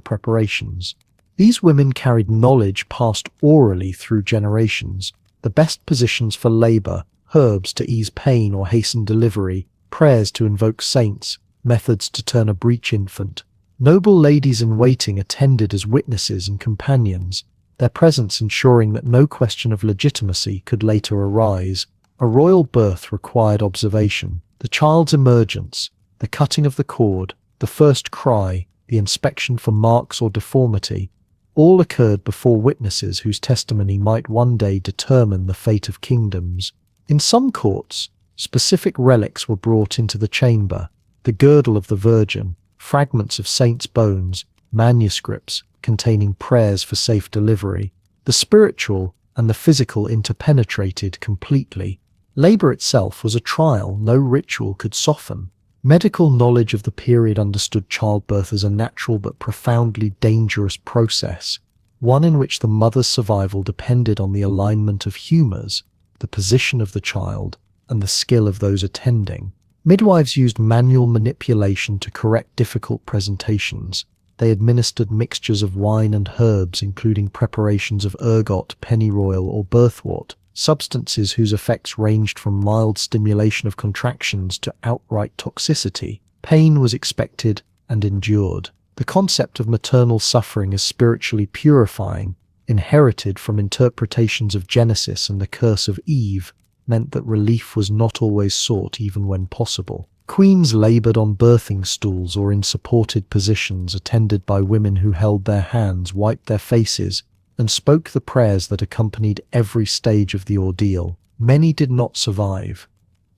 preparations. These women carried knowledge passed orally through generations: the best positions for labor, herbs to ease pain or hasten delivery, prayers to invoke saints, methods to turn a breech infant. Noble ladies in waiting attended as witnesses and companions, their presence ensuring that no question of legitimacy could later arise. A royal birth required observation. The child's emergence, the cutting of the cord, the first cry, the inspection for marks or deformity, all occurred before witnesses whose testimony might one day determine the fate of kingdoms. In some courts, specific relics were brought into the chamber: the girdle of the Virgin, fragments of saints' bones, manuscripts containing prayers for safe delivery. The spiritual and the physical interpenetrated completely. Labor itself was a trial no ritual could soften. Medical knowledge of the period understood childbirth as a natural but profoundly dangerous process, one in which the mother's survival depended on the alignment of humors, the position of the child, and the skill of those attending. Midwives used manual manipulation to correct difficult presentations. They administered mixtures of wine and herbs, including preparations of ergot, pennyroyal, or birthwort, substances whose effects ranged from mild stimulation of contractions to outright toxicity. Pain was expected and endured. The concept of maternal suffering as spiritually purifying, inherited from interpretations of Genesis and the curse of Eve, meant that relief was not always sought even when possible. Queens labored on birthing stools or in supported positions attended by women who held their hands, wiped their faces, and spoke the prayers that accompanied every stage of the ordeal. Many did not survive.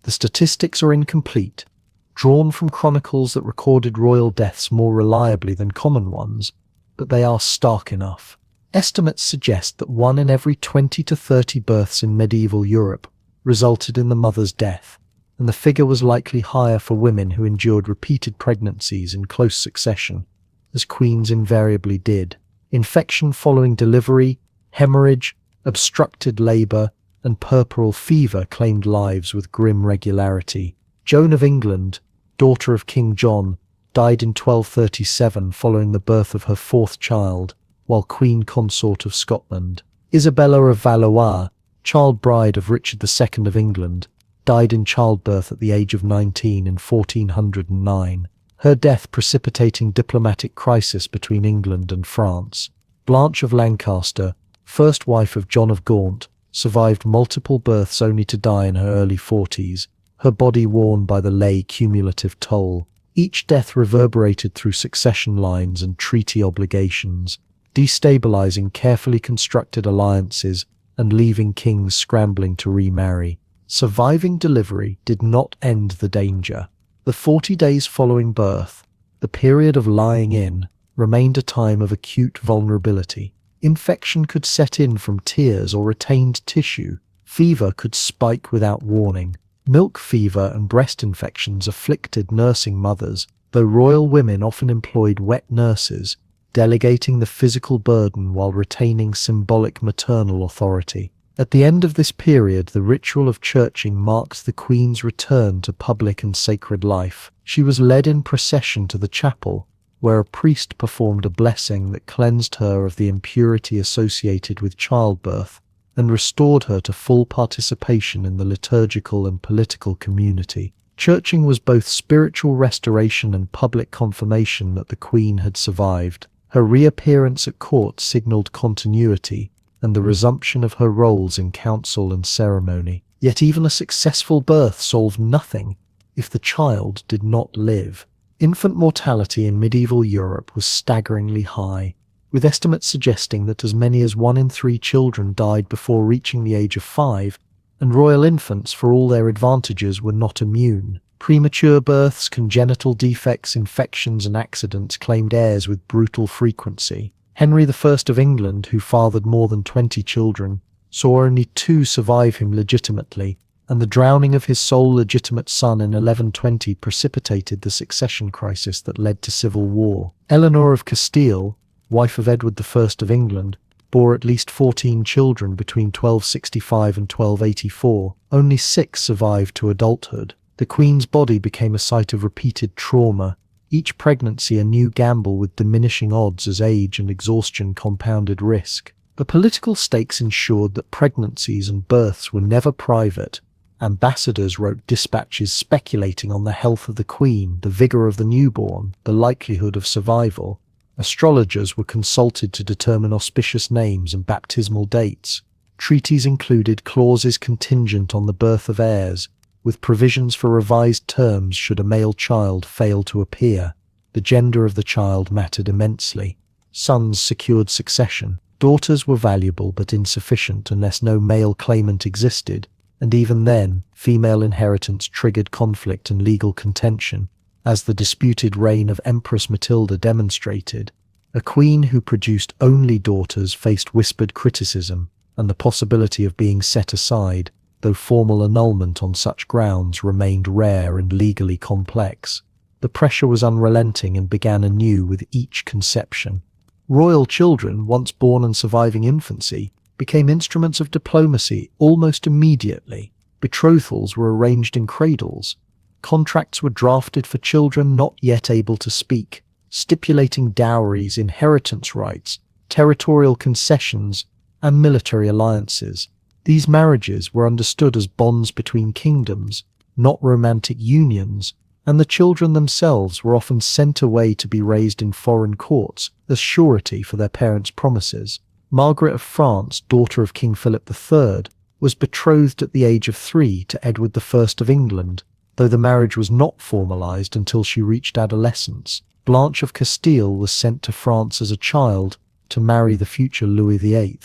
The statistics are incomplete, drawn from chronicles that recorded royal deaths more reliably than common ones, but they are stark enough. Estimates suggest that 1 in every 20 to 30 births in medieval Europe resulted in the mother's death, and the figure was likely higher for women who endured repeated pregnancies in close succession, as queens invariably did. Infection following delivery, hemorrhage, obstructed labor, and puerperal fever claimed lives with grim regularity. Joan of England, daughter of King John, died in 1237 following the birth of her 4th child, while Queen Consort of Scotland, Isabella of Valois, child bride of Richard II of England, died in childbirth at the age of 19 in 1409, her death precipitating diplomatic crisis between England and France. Blanche of Lancaster, first wife of John of Gaunt, survived multiple births only to die in her early 40s, her body worn by the lay cumulative toll. Each death reverberated through succession lines and treaty obligations, destabilizing carefully constructed alliances and leaving kings scrambling to remarry. Surviving delivery did not end the danger. The 40 days following birth, the period of lying in, remained a time of acute vulnerability. Infection could set in from tears or retained tissue. Fever could spike without warning. Milk fever and breast infections afflicted nursing mothers, though royal women often employed wet nurses, delegating the physical burden while retaining symbolic maternal authority. At the end of this period, the ritual of churching marked the Queen's return to public and sacred life. She was led in procession to the chapel, where a priest performed a blessing that cleansed her of the impurity associated with childbirth and restored her to full participation in the liturgical and political community. Churching was both spiritual restoration and public confirmation that the Queen had survived. Her reappearance at court signalled continuity and the resumption of her roles in council and ceremony. Yet even a successful birth solved nothing if the child did not live. Infant mortality in medieval Europe was staggeringly high, with estimates suggesting that as many as 1 in 3 children died before reaching the age of 5, and royal infants, for all their advantages, were not immune. Premature births, congenital defects, infections, and accidents claimed heirs with brutal frequency. Henry I of England, who fathered more than 20 children, saw only 2 survive him legitimately, and the drowning of his sole legitimate son in 1120 precipitated the succession crisis that led to civil war. Eleanor of Castile, wife of Edward I of England, bore at least 14 children between 1265 and 1284. Only 6 survived to adulthood. The Queen's body became a site of repeated trauma, each pregnancy a new gamble with diminishing odds as age and exhaustion compounded risk. The political stakes ensured that pregnancies and births were never private. Ambassadors wrote dispatches speculating on the health of the Queen, the vigour of the newborn, the likelihood of survival. Astrologers were consulted to determine auspicious names and baptismal dates. Treaties included clauses contingent on the birth of heirs, with provisions for revised terms should a male child fail to appear. The gender of the child mattered immensely. Sons secured succession. Daughters were valuable but insufficient unless no male claimant existed, and even then, female inheritance triggered conflict and legal contention, as the disputed reign of Empress Matilda demonstrated. A queen who produced only daughters faced whispered criticism and the possibility of being set aside, though formal annulment on such grounds remained rare and legally complex. The pressure was unrelenting and began anew with each conception. Royal children, once born and surviving infancy, became instruments of diplomacy almost immediately. Betrothals were arranged in cradles. Contracts were drafted for children not yet able to speak, stipulating dowries, inheritance rights, territorial concessions, and military alliances. These marriages were understood as bonds between kingdoms, not romantic unions, and the children themselves were often sent away to be raised in foreign courts as surety for their parents' promises. Margaret of France, daughter of King Philip III, was betrothed at the age of 3 to Edward I of England, though the marriage was not formalised until she reached adolescence. Blanche of Castile was sent to France as a child to marry the future Louis VIII.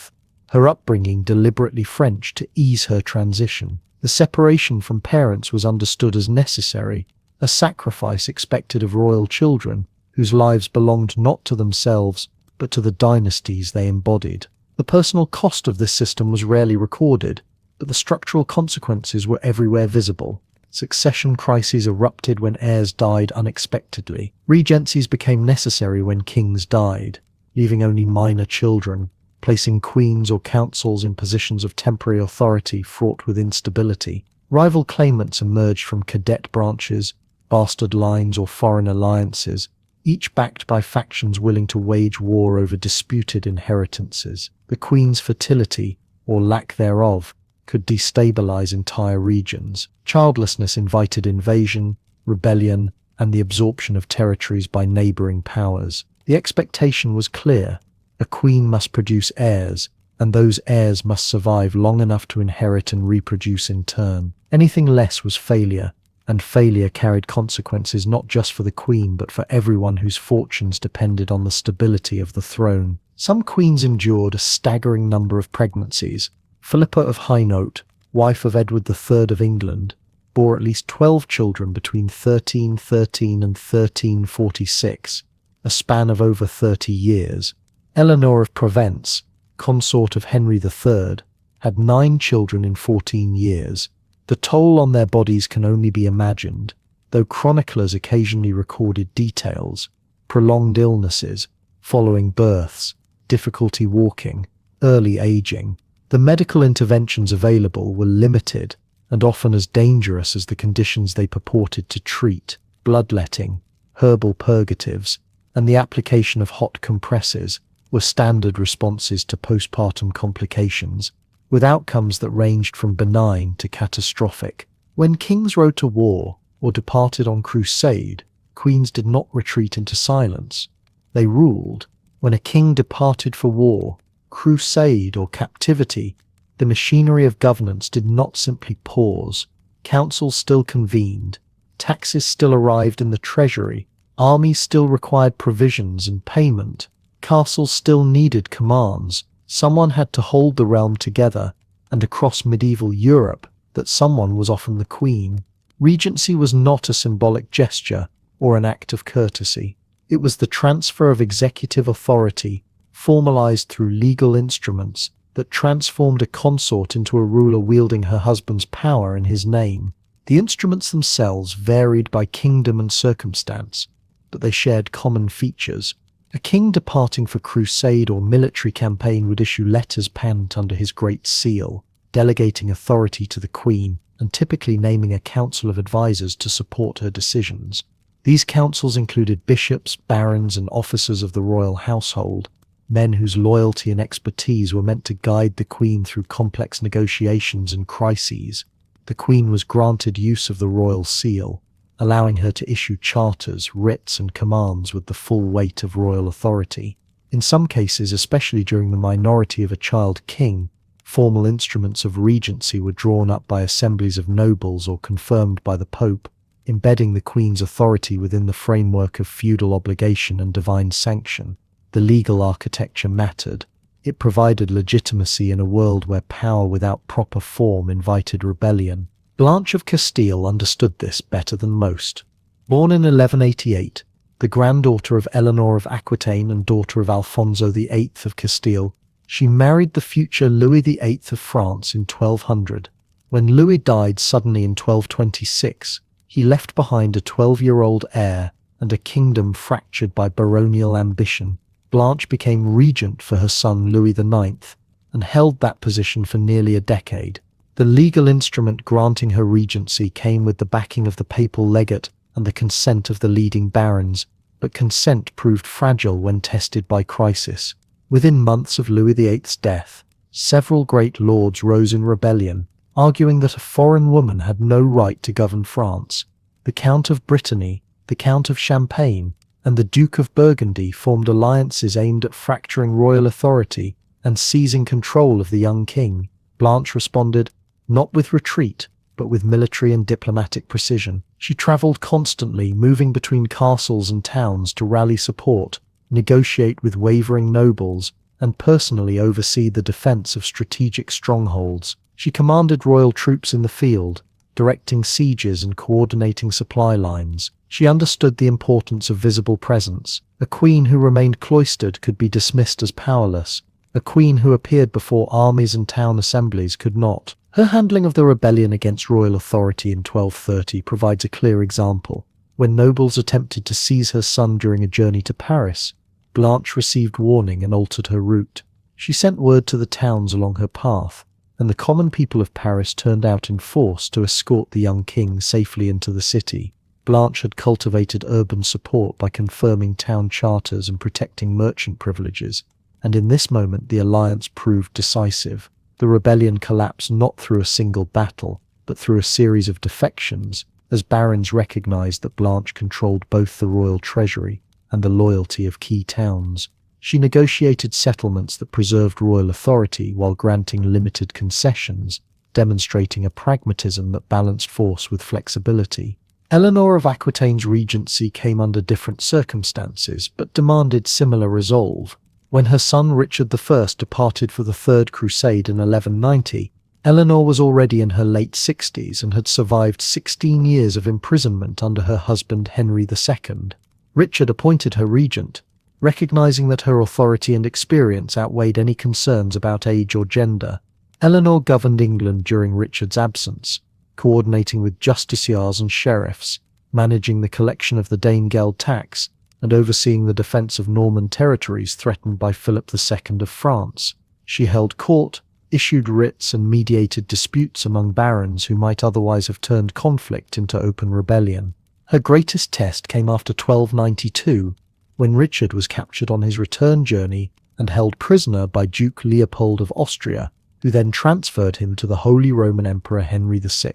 Her upbringing deliberately French to ease her transition. The separation from parents was understood as necessary, a sacrifice expected of royal children whose lives belonged not to themselves but to the dynasties they embodied. The personal cost of this system was rarely recorded, but the structural consequences were everywhere visible. Succession crises erupted when heirs died unexpectedly. Regencies became necessary when kings died, leaving only minor children, placing queens or councils in positions of temporary authority fraught with instability. Rival claimants emerged from cadet branches, bastard lines, or foreign alliances, each backed by factions willing to wage war over disputed inheritances. The Queen's fertility, or lack thereof, could destabilize entire regions. Childlessness invited invasion, rebellion, and the absorption of territories by neighboring powers. The expectation was clear: a queen must produce heirs, and those heirs must survive long enough to inherit and reproduce in turn. Anything less was failure, and failure carried consequences not just for the queen but for everyone whose fortunes depended on the stability of the throne. Some queens endured a staggering number of pregnancies. Philippa of Hainaut, wife of Edward III of England, bore at least 12 children between 1313 and 1346, a span of over 30 years. Eleanor of Provence, consort of Henry III, had 9 children in 14 years. The toll on their bodies can only be imagined, though chroniclers occasionally recorded details: prolonged illnesses, following births, difficulty walking, early aging. The medical interventions available were limited and often as dangerous as the conditions they purported to treat. Bloodletting, herbal purgatives, and the application of hot compresses were standard responses to postpartum complications, with outcomes that ranged from benign to catastrophic. When kings rode to war or departed on crusade, queens did not retreat into silence. They ruled. When a king departed for war, crusade, or captivity, the machinery of governance did not simply pause. Councils still convened, taxes still arrived in the treasury, armies still required provisions and payment, castles still needed commands. Someone had to hold the realm together, and across medieval Europe, that someone was often the queen. Regency was not a symbolic gesture or an act of courtesy. It was the transfer of executive authority, formalized through legal instruments, that transformed a consort into a ruler wielding her husband's power in his name. The instruments themselves varied by kingdom and circumstance, but they shared common features. A king departing for crusade or military campaign would issue letters penned under his great seal, delegating authority to the queen and typically naming a council of advisors to support her decisions. These councils included bishops, barons, and officers of the royal household, men whose loyalty and expertise were meant to guide the queen through complex negotiations and crises. The queen was granted use of the royal seal, allowing her to issue charters, writs, and commands with the full weight of royal authority. In some cases, especially during the minority of a child king, formal instruments of regency were drawn up by assemblies of nobles or confirmed by the Pope, embedding the queen's authority within the framework of feudal obligation and divine sanction. The legal architecture mattered. It provided legitimacy in a world where power without proper form invited rebellion. Blanche of Castile understood this better than most. Born in 1188, the granddaughter of Eleanor of Aquitaine and daughter of Alfonso VIII of Castile, she married the future Louis VIII of France in 1200. When Louis died suddenly in 1226, he left behind a 12-year-old heir and a kingdom fractured by baronial ambition. Blanche became regent for her son Louis IX and held that position for nearly a decade. The legal instrument granting her regency came with the backing of the papal legate and the consent of the leading barons, but consent proved fragile when tested by crisis. Within months of Louis VIII's death, several great lords rose in rebellion, arguing that a foreign woman had no right to govern France. The Count of Brittany, the Count of Champagne, and the Duke of Burgundy formed alliances aimed at fracturing royal authority and seizing control of the young king. Blanche responded, not with retreat, but with military and diplomatic precision. She traveled constantly, moving between castles and towns to rally support, negotiate with wavering nobles, and personally oversee the defense of strategic strongholds. She commanded royal troops in the field, directing sieges and coordinating supply lines. She understood the importance of visible presence. A queen who remained cloistered could be dismissed as powerless. A queen who appeared before armies and town assemblies could not. Her handling of the rebellion against royal authority in 1230 provides a clear example. When nobles attempted to seize her son during a journey to Paris, Blanche received warning and altered her route. She sent word to the towns along her path, and the common people of Paris turned out in force to escort the young king safely into the city. Blanche had cultivated urban support by confirming town charters and protecting merchant privileges, and in this moment the alliance proved decisive. The rebellion collapsed not through a single battle, but through a series of defections, as barons recognized that Blanche controlled both the royal treasury and the loyalty of key towns. She negotiated settlements that preserved royal authority while granting limited concessions, demonstrating a pragmatism that balanced force with flexibility. Eleanor of Aquitaine's regency came under different circumstances, but demanded similar resolve. When her son Richard I departed for the Third Crusade in 1190, Eleanor was already in her late 60s and had survived 16 years of imprisonment under her husband Henry II. Richard appointed her regent, recognizing that her authority and experience outweighed any concerns about age or gender. Eleanor governed England during Richard's absence, coordinating with justiciars and sheriffs, managing the collection of the Danegeld tax, and overseeing the defense of Norman territories threatened by Philip II of France. She held court, issued writs, and mediated disputes among barons who might otherwise have turned conflict into open rebellion. Her greatest test came after 1292, when Richard was captured on his return journey and held prisoner by Duke Leopold of Austria, who then transferred him to the Holy Roman Emperor Henry VI.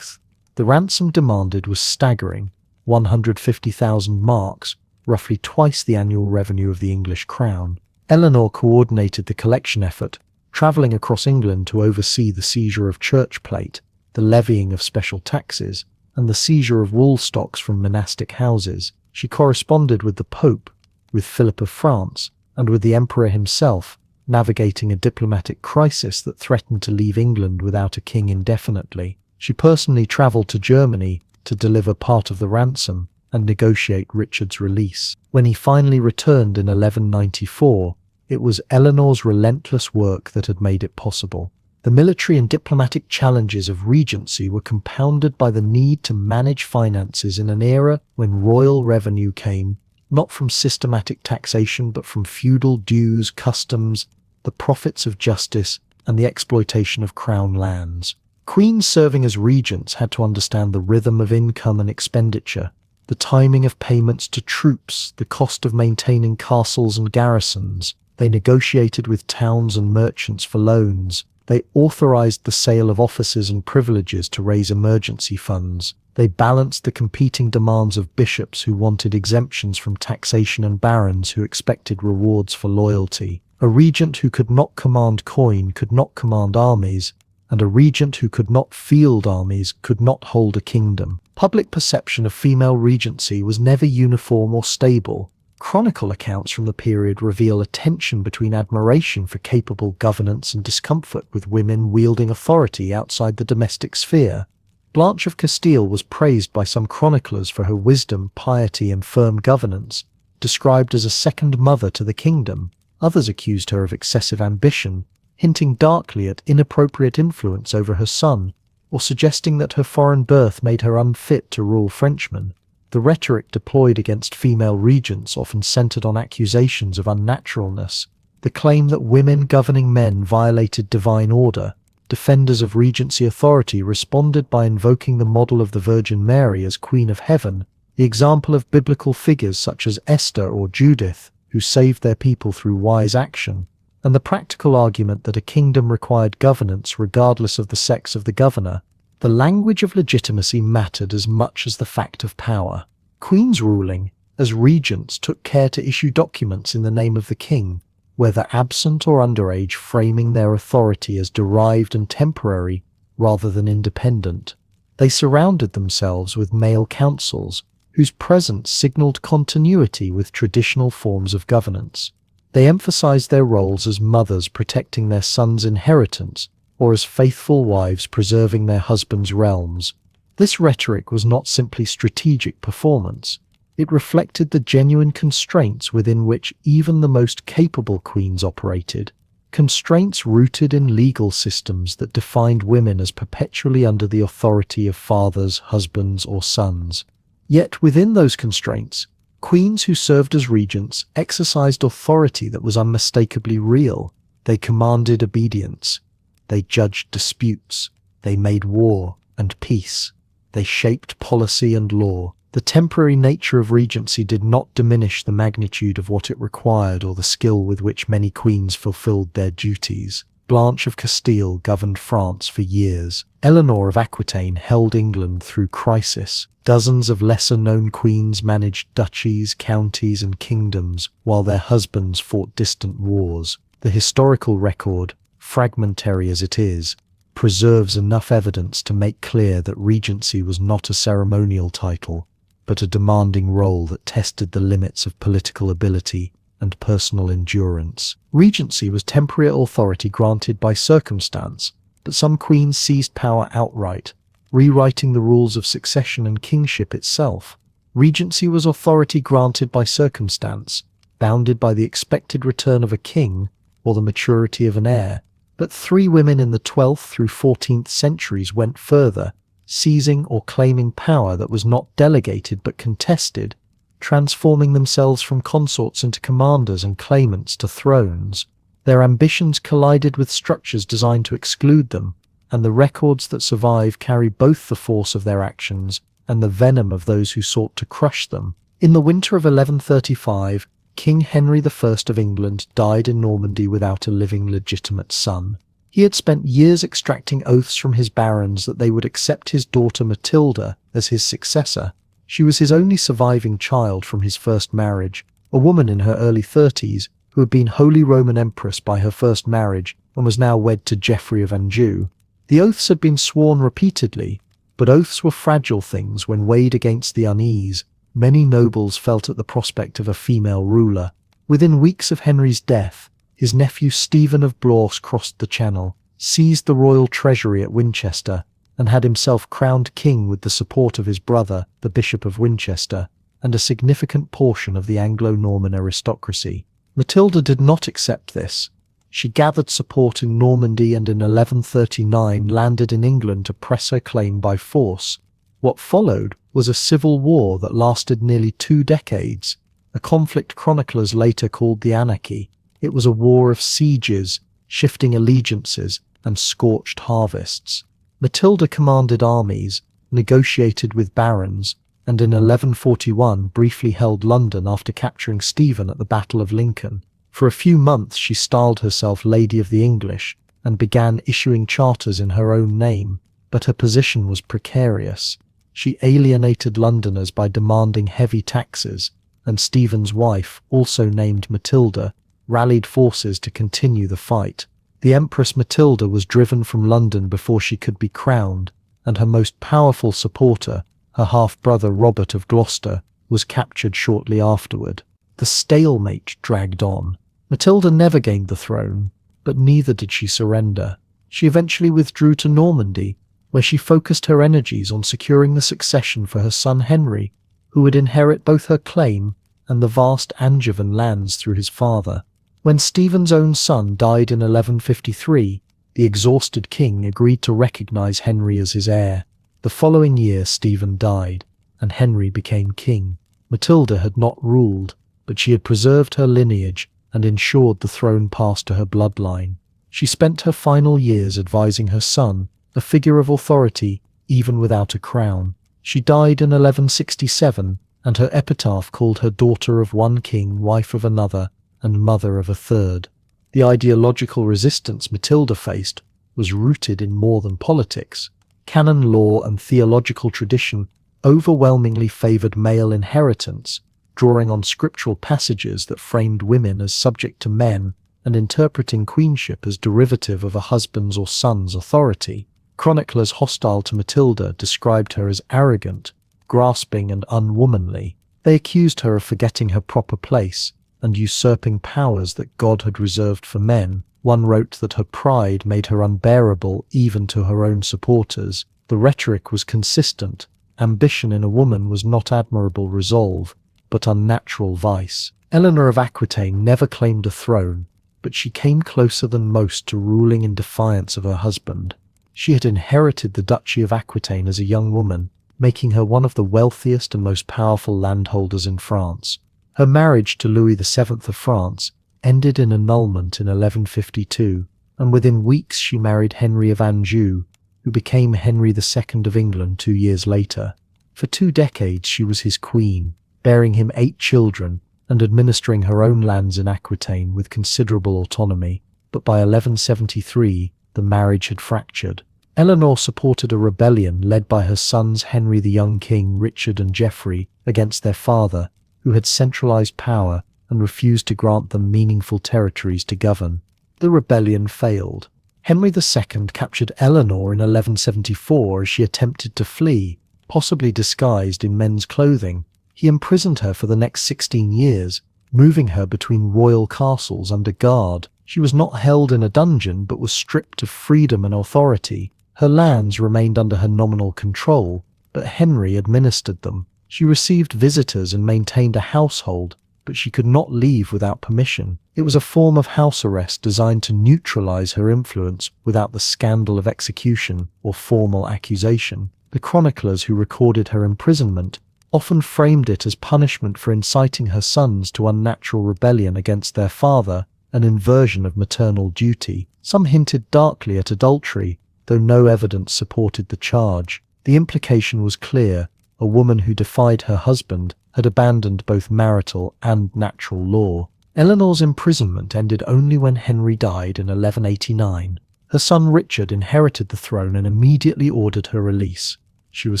The ransom demanded was staggering, 150,000 marks, roughly twice the annual revenue of the English crown. Eleanor coordinated the collection effort, travelling across England to oversee the seizure of church plate, the levying of special taxes, and the seizure of wool stocks from monastic houses. She corresponded with the Pope, with Philip of France, and with the Emperor himself, navigating a diplomatic crisis that threatened to leave England without a king indefinitely. She personally travelled to Germany to deliver part of the ransom and negotiate Richard's release. When he finally returned in 1194, it was Eleanor's relentless work that had made it possible. The military and diplomatic challenges of regency were compounded by the need to manage finances in an era when royal revenue came not from systematic taxation but from feudal dues, customs, the profits of justice, and the exploitation of crown lands. Queens serving as regents had to understand the rhythm of income and expenditure, the timing of payments to troops, the cost of maintaining castles and garrisons. They negotiated with towns and merchants for loans. They authorized the sale of offices and privileges to raise emergency funds. They balanced the competing demands of bishops who wanted exemptions from taxation and barons who expected rewards for loyalty. A regent who could not command coin could not command armies, and a regent who could not field armies could not hold a kingdom. Public perception of female regency was never uniform or stable. Chronicle accounts from the period reveal a tension between admiration for capable governance and discomfort with women wielding authority outside the domestic sphere. Blanche of Castile was praised by some chroniclers for her wisdom, piety, and firm governance, described as a second mother to the kingdom. Others accused her of excessive ambition, hinting darkly at inappropriate influence over her son, or suggesting that her foreign birth made her unfit to rule Frenchmen. The rhetoric deployed against female regents often centered on accusations of unnaturalness, the claim that women governing men violated divine order. Defenders of regency authority responded by invoking the model of the Virgin Mary as Queen of Heaven, the example of biblical figures such as Esther or Judith, who saved their people through wise action, and the practical argument that a kingdom required governance regardless of the sex of the governor. The language of legitimacy mattered as much as the fact of power. Queens ruling, as regents, took care to issue documents in the name of the king, whether absent or underage, framing their authority as derived and temporary rather than independent. They surrounded themselves with male councils, whose presence signaled continuity with traditional forms of governance. They emphasized their roles as mothers protecting their sons' inheritance, or as faithful wives preserving their husbands' realms. This rhetoric was not simply strategic performance. It reflected the genuine constraints within which even the most capable queens operated, constraints rooted in legal systems that defined women as perpetually under the authority of fathers, husbands, or sons. Yet within those constraints, queens who served as regents exercised authority that was unmistakably real. They commanded obedience. They judged disputes. They made war and peace. They shaped policy and law. The temporary nature of regency did not diminish the magnitude of what it required or the skill with which many queens fulfilled their duties. Blanche of Castile governed France for years. Eleanor of Aquitaine held England through crisis. Dozens of lesser-known queens managed duchies, counties, and kingdoms, while their husbands fought distant wars. The historical record, fragmentary as it is, preserves enough evidence to make clear that regency was not a ceremonial title, but a demanding role that tested the limits of political ability and personal endurance. Regency was temporary authority granted by circumstance, but some queens seized power outright, rewriting the rules of succession and kingship itself. Regency was authority granted by circumstance, bounded by the expected return of a king or the maturity of an heir. But 3 women in the 12th through 14th centuries went further, seizing or claiming power that was not delegated but contested, transforming themselves from consorts into commanders and claimants to thrones. Their ambitions collided with structures designed to exclude them, and the records that survive carry both the force of their actions and the venom of those who sought to crush them. In the winter of 1135, King Henry I of England died in Normandy without a living legitimate son. He had spent years extracting oaths from his barons that they would accept his daughter Matilda as his successor. She was his only surviving child from his first marriage, a woman in her early 30s who had been Holy Roman Empress by her first marriage and was now wed to Geoffrey of Anjou. The oaths had been sworn repeatedly, but oaths were fragile things when weighed against the unease many nobles felt at the prospect of a female ruler. Within weeks of Henry's death, his nephew Stephen of Blois crossed the Channel, seized the royal treasury at Winchester, and had himself crowned king with the support of his brother, the Bishop of Winchester, and a significant portion of the Anglo-Norman aristocracy. Matilda did not accept this. She gathered support in Normandy and in 1139 landed in England to press her claim by force. What followed was a civil war that lasted nearly 2 decades, a conflict chroniclers later called the Anarchy. It was a war of sieges, shifting allegiances, and scorched harvests. Matilda commanded armies, negotiated with barons, and in 1141 briefly held London after capturing Stephen at the Battle of Lincoln. For a few months she styled herself Lady of the English and began issuing charters in her own name, but her position was precarious. She alienated Londoners by demanding heavy taxes, and Stephen's wife, also named Matilda, rallied forces to continue the fight. The Empress Matilda was driven from London before she could be crowned, and her most powerful supporter, her half-brother Robert of Gloucester, was captured shortly afterward. The stalemate dragged on. Matilda never gained the throne, but neither did she surrender. She eventually withdrew to Normandy, where she focused her energies on securing the succession for her son Henry, who would inherit both her claim and the vast Angevin lands through his father. When Stephen's own son died in 1153, the exhausted king agreed to recognize Henry as his heir. The following year Stephen died, and Henry became king. Matilda had not ruled, but she had preserved her lineage and ensured the throne passed to her bloodline. She spent her final years advising her son, a figure of authority even without a crown. She died in 1167, and her epitaph called her daughter of one king, wife of another, and mother of a third. The ideological resistance Matilda faced was rooted in more than politics. Canon law and theological tradition overwhelmingly favored male inheritance, drawing on scriptural passages that framed women as subject to men and interpreting queenship as derivative of a husband's or son's authority. Chroniclers hostile to Matilda described her as arrogant, grasping, and unwomanly. They accused her of forgetting her proper place and usurping powers that God had reserved for men. One wrote that her pride made her unbearable even to her own supporters. The rhetoric was consistent. Ambition in a woman was not admirable resolve, but unnatural vice. Eleanor of Aquitaine never claimed a throne, but she came closer than most to ruling in defiance of her husband. She had inherited the Duchy of Aquitaine as a young woman, making her one of the wealthiest and most powerful landholders in France. Her marriage to Louis VII of France ended in annulment in 1152, and within weeks she married Henry of Anjou, who became Henry II of England 2 years later. For 2 decades she was his queen, bearing him 8 children and administering her own lands in Aquitaine with considerable autonomy, but by 1173 the marriage had fractured. Eleanor supported a rebellion led by her sons Henry the young king, Richard and Geoffrey, against their father, who had centralized power and refused to grant them meaningful territories to govern. The rebellion failed. Henry II captured Eleanor in 1174 as she attempted to flee, possibly disguised in men's clothing. He imprisoned her for the next 16 years, moving her between royal castles under guard. She was not held in a dungeon but was stripped of freedom and authority. Her lands remained under her nominal control, but Henry administered them. She received visitors and maintained a household, but she could not leave without permission. It was a form of house arrest designed to neutralize her influence without the scandal of execution or formal accusation. The chroniclers who recorded her imprisonment often framed it as punishment for inciting her sons to unnatural rebellion against their father, an inversion of maternal duty. Some hinted darkly at adultery, though no evidence supported the charge. The implication was clear: a woman who defied her husband had abandoned both marital and natural law. Eleanor's imprisonment ended only when Henry died in 1189. Her son Richard inherited the throne and immediately ordered her release. She was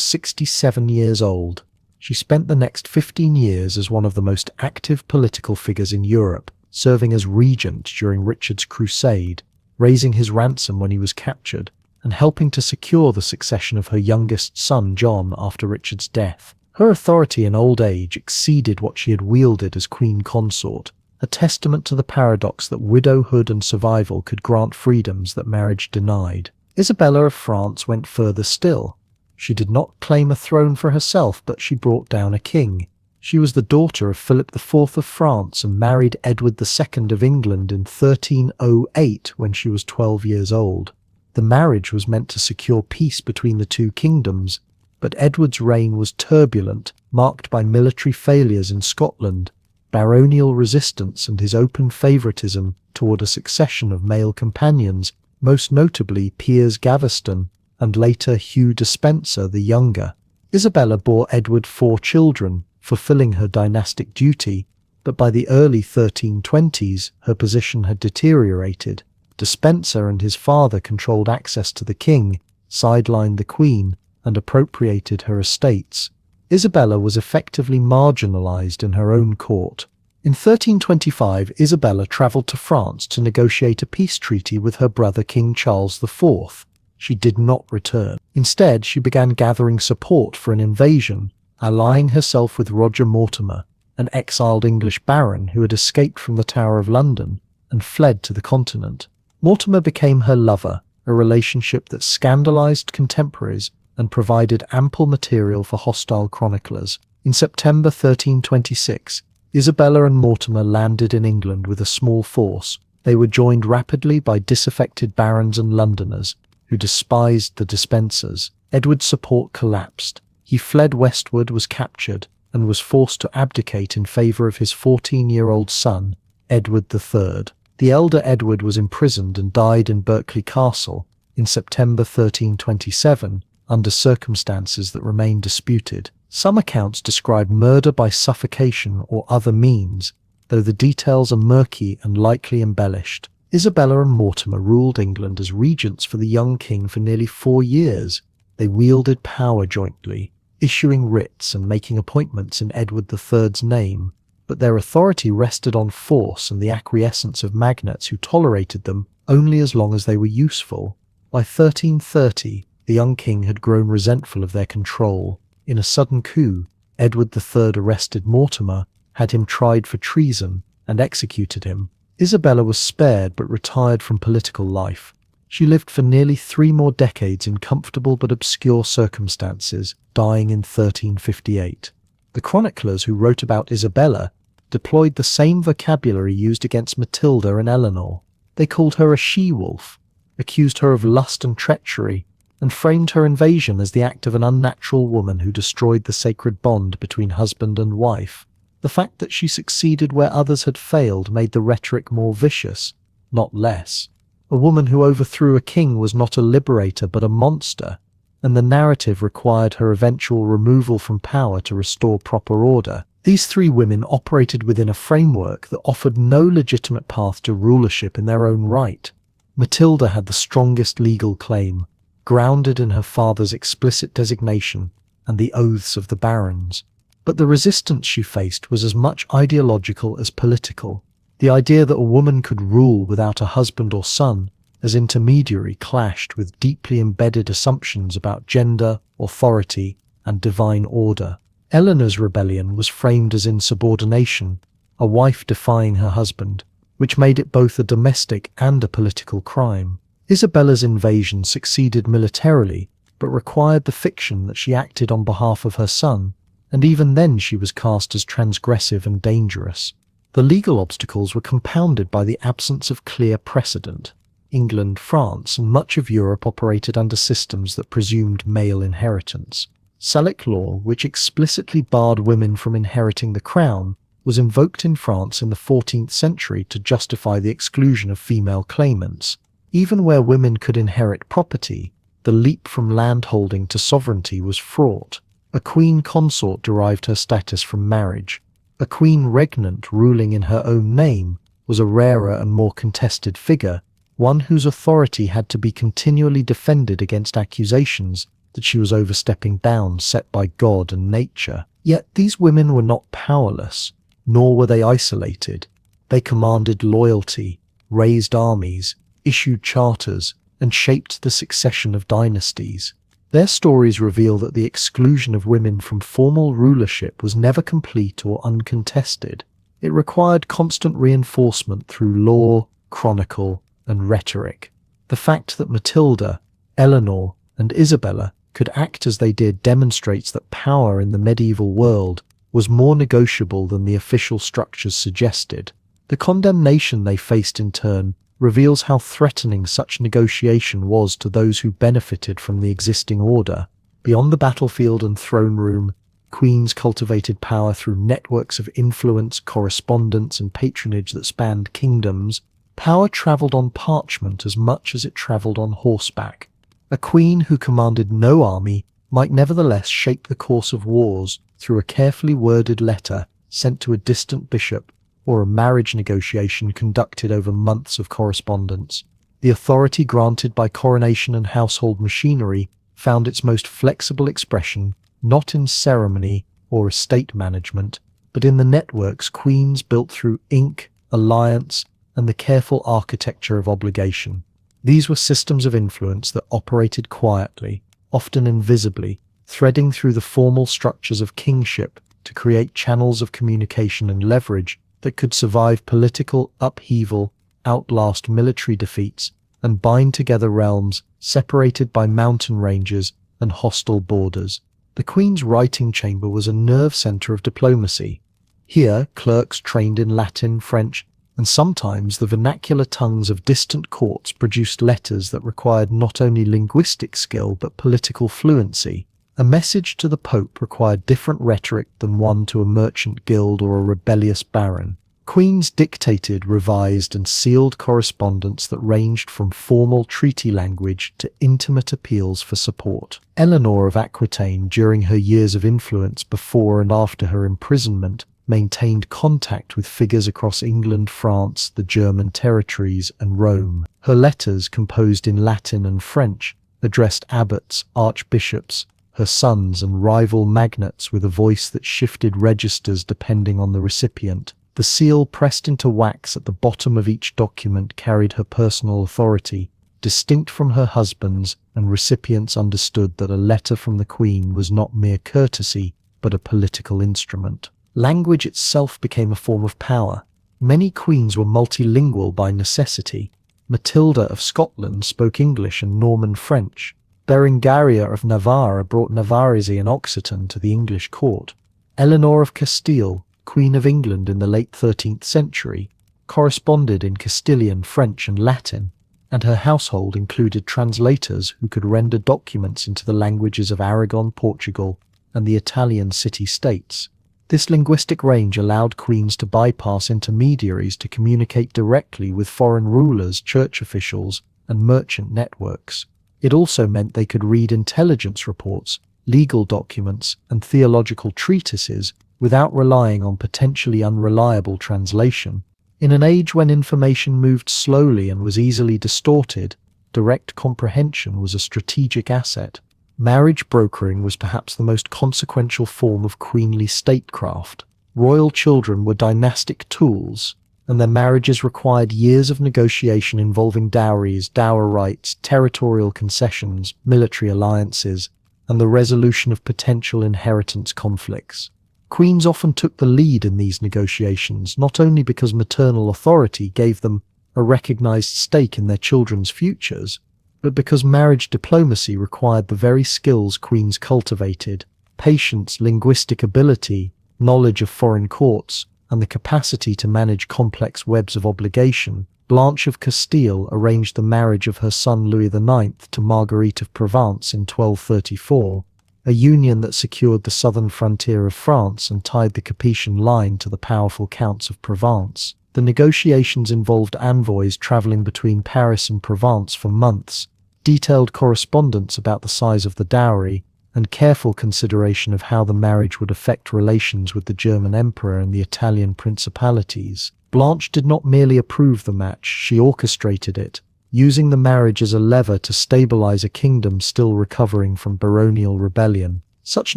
67 years old. She spent the next 15 years as one of the most active political figures in Europe, serving as regent during Richard's crusade, raising his ransom when he was captured, and helping to secure the succession of her youngest son John after Richard's death. Her authority in old age exceeded what she had wielded as queen consort, a testament to the paradox that widowhood and survival could grant freedoms that marriage denied. Isabella of France went further still. She did not claim a throne for herself, but she brought down a king. She was the daughter of Philip IV of France and married Edward II of England in 1308 when she was 12 years old. The marriage was meant to secure peace between the two kingdoms, but Edward's reign was turbulent, marked by military failures in Scotland, baronial resistance, and his open favouritism toward a succession of male companions, most notably Piers Gaveston and later Hugh Despenser the Younger. Isabella bore Edward 4 children, fulfilling her dynastic duty, but by the early 1320s her position had deteriorated. Despenser and his father controlled access to the king, sidelined the queen, and appropriated her estates. Isabella was effectively marginalized in her own court. In 1325, Isabella travelled to France to negotiate a peace treaty with her brother King Charles IV. She did not return. Instead, she began gathering support for an invasion, allying herself with Roger Mortimer, an exiled English baron who had escaped from the Tower of London and fled to the continent. Mortimer became her lover, a relationship that scandalized contemporaries and provided ample material for hostile chroniclers. In September 1326, Isabella and Mortimer landed in England with a small force. They were joined rapidly by disaffected barons and Londoners, who despised the Despensers. Edward's support collapsed. He fled westward, was captured, and was forced to abdicate in favour of his 14-year-old son, Edward III. The elder Edward was imprisoned and died in Berkeley Castle in September 1327, under circumstances that remain disputed. Some accounts describe murder by suffocation or other means, though the details are murky and likely embellished. Isabella and Mortimer ruled England as regents for the young king for nearly 4 years. They wielded power jointly, issuing writs and making appointments in Edward III's name, but their authority rested on force and the acquiescence of magnates who tolerated them only as long as they were useful. By 1330, the young king had grown resentful of their control. In a sudden coup, Edward III arrested Mortimer, had him tried for treason, and executed him. Isabella was spared but retired from political life. She lived for nearly 3 more decades in comfortable but obscure circumstances, dying in 1358. The chroniclers who wrote about Isabella deployed the same vocabulary used against Matilda and Eleanor. They called her a she-wolf, accused her of lust and treachery, and framed her invasion as the act of an unnatural woman who destroyed the sacred bond between husband and wife. The fact that she succeeded where others had failed made the rhetoric more vicious, not less. A woman who overthrew a king was not a liberator but a monster, and the narrative required her eventual removal from power to restore proper order. These 3 women operated within a framework that offered no legitimate path to rulership in their own right. Matilda had the strongest legal claim, grounded in her father's explicit designation and the oaths of the barons. But the resistance she faced was as much ideological as political. The idea that a woman could rule without a husband or son as intermediary clashed with deeply embedded assumptions about gender, authority, and divine order. Eleanor's rebellion was framed as insubordination, a wife defying her husband, which made it both a domestic and a political crime. Isabella's invasion succeeded militarily, but required the fiction that she acted on behalf of her son, and even then she was cast as transgressive and dangerous. The legal obstacles were compounded by the absence of clear precedent. England, France, and much of Europe operated under systems that presumed male inheritance. Salic law, which explicitly barred women from inheriting the crown, was invoked in France in the 14th century to justify the exclusion of female claimants. Even where women could inherit property, the leap from landholding to sovereignty was fraught. A queen consort derived her status from marriage. A queen regnant ruling in her own name was a rarer and more contested figure, one whose authority had to be continually defended against accusations that she was overstepping bounds set by God and nature. Yet these women were not powerless, nor were they isolated. They commanded loyalty, raised armies, issued charters, and shaped the succession of dynasties. Their stories reveal that the exclusion of women from formal rulership was never complete or uncontested. It required constant reinforcement through law, chronicle, and rhetoric. The fact that Matilda, Eleanor, and Isabella could act as they did demonstrates that power in the medieval world was more negotiable than the official structures suggested. The condemnation they faced in turn reveals how threatening such negotiation was to those who benefited from the existing order. Beyond the battlefield and throne room, queens cultivated power through networks of influence, correspondence, and patronage that spanned kingdoms. Power travelled on parchment as much as it travelled on horseback. A queen who commanded no army might nevertheless shape the course of wars through a carefully worded letter sent to a distant bishop, or a marriage negotiation conducted over months of correspondence. The authority granted by coronation and household machinery found its most flexible expression not in ceremony or estate management, but in the networks queens built through ink, alliance, and the careful architecture of obligation. These were systems of influence that operated quietly, often invisibly, threading through the formal structures of kingship to create channels of communication and leverage that could survive political upheaval, outlast military defeats, and bind together realms separated by mountain ranges and hostile borders. The Queen's writing chamber was a nerve centre of diplomacy. Here, clerks trained in Latin, French, and sometimes the vernacular tongues of distant courts produced letters that required not only linguistic skill but political fluency. A message to the Pope required different rhetoric than one to a merchant guild or a rebellious baron. Queens dictated, revised, and sealed correspondence that ranged from formal treaty language to intimate appeals for support. Eleanor of Aquitaine, during her years of influence before and after her imprisonment, maintained contact with figures across England, France, the German territories, and Rome. Her letters, composed in Latin and French, addressed abbots, archbishops, her sons, and rival magnates with a voice that shifted registers depending on the recipient. The seal pressed into wax at the bottom of each document carried her personal authority, distinct from her husband's, and recipients understood that a letter from the Queen was not mere courtesy, but a political instrument. Language itself became a form of power. Many queens were multilingual by necessity. Matilda of Scotland spoke English and Norman French. Berengaria of Navarre brought Navarrese and Occitan to the English court. Eleanor of Castile, Queen of England in the late 13th century, corresponded in Castilian, French, and Latin, and her household included translators who could render documents into the languages of Aragon, Portugal, and the Italian city-states. This linguistic range allowed queens to bypass intermediaries to communicate directly with foreign rulers, church officials, and merchant networks. It also meant they could read intelligence reports, legal documents, and theological treatises without relying on potentially unreliable translation. In an age when information moved slowly and was easily distorted, direct comprehension was a strategic asset. Marriage brokering was perhaps the most consequential form of queenly statecraft. Royal children were dynastic tools, and their marriages required years of negotiation involving dowries, dower rights, territorial concessions, military alliances, and the resolution of potential inheritance conflicts. Queens often took the lead in these negotiations, not only because maternal authority gave them a recognized stake in their children's futures, but because marriage diplomacy required the very skills queens cultivated: patience, linguistic ability, knowledge of foreign courts, and the capacity to manage complex webs of obligation. Blanche of Castile arranged the marriage of her son Louis IX to Marguerite of Provence in 1234, a union that secured the southern frontier of France and tied the Capetian line to the powerful counts of Provence. The negotiations involved envoys traveling between Paris and Provence for months, detailed correspondence about the size of the dowry, and careful consideration of how the marriage would affect relations with the German emperor and the Italian principalities. Blanche did not merely approve the match, she orchestrated it, using the marriage as a lever to stabilize a kingdom still recovering from baronial rebellion. Such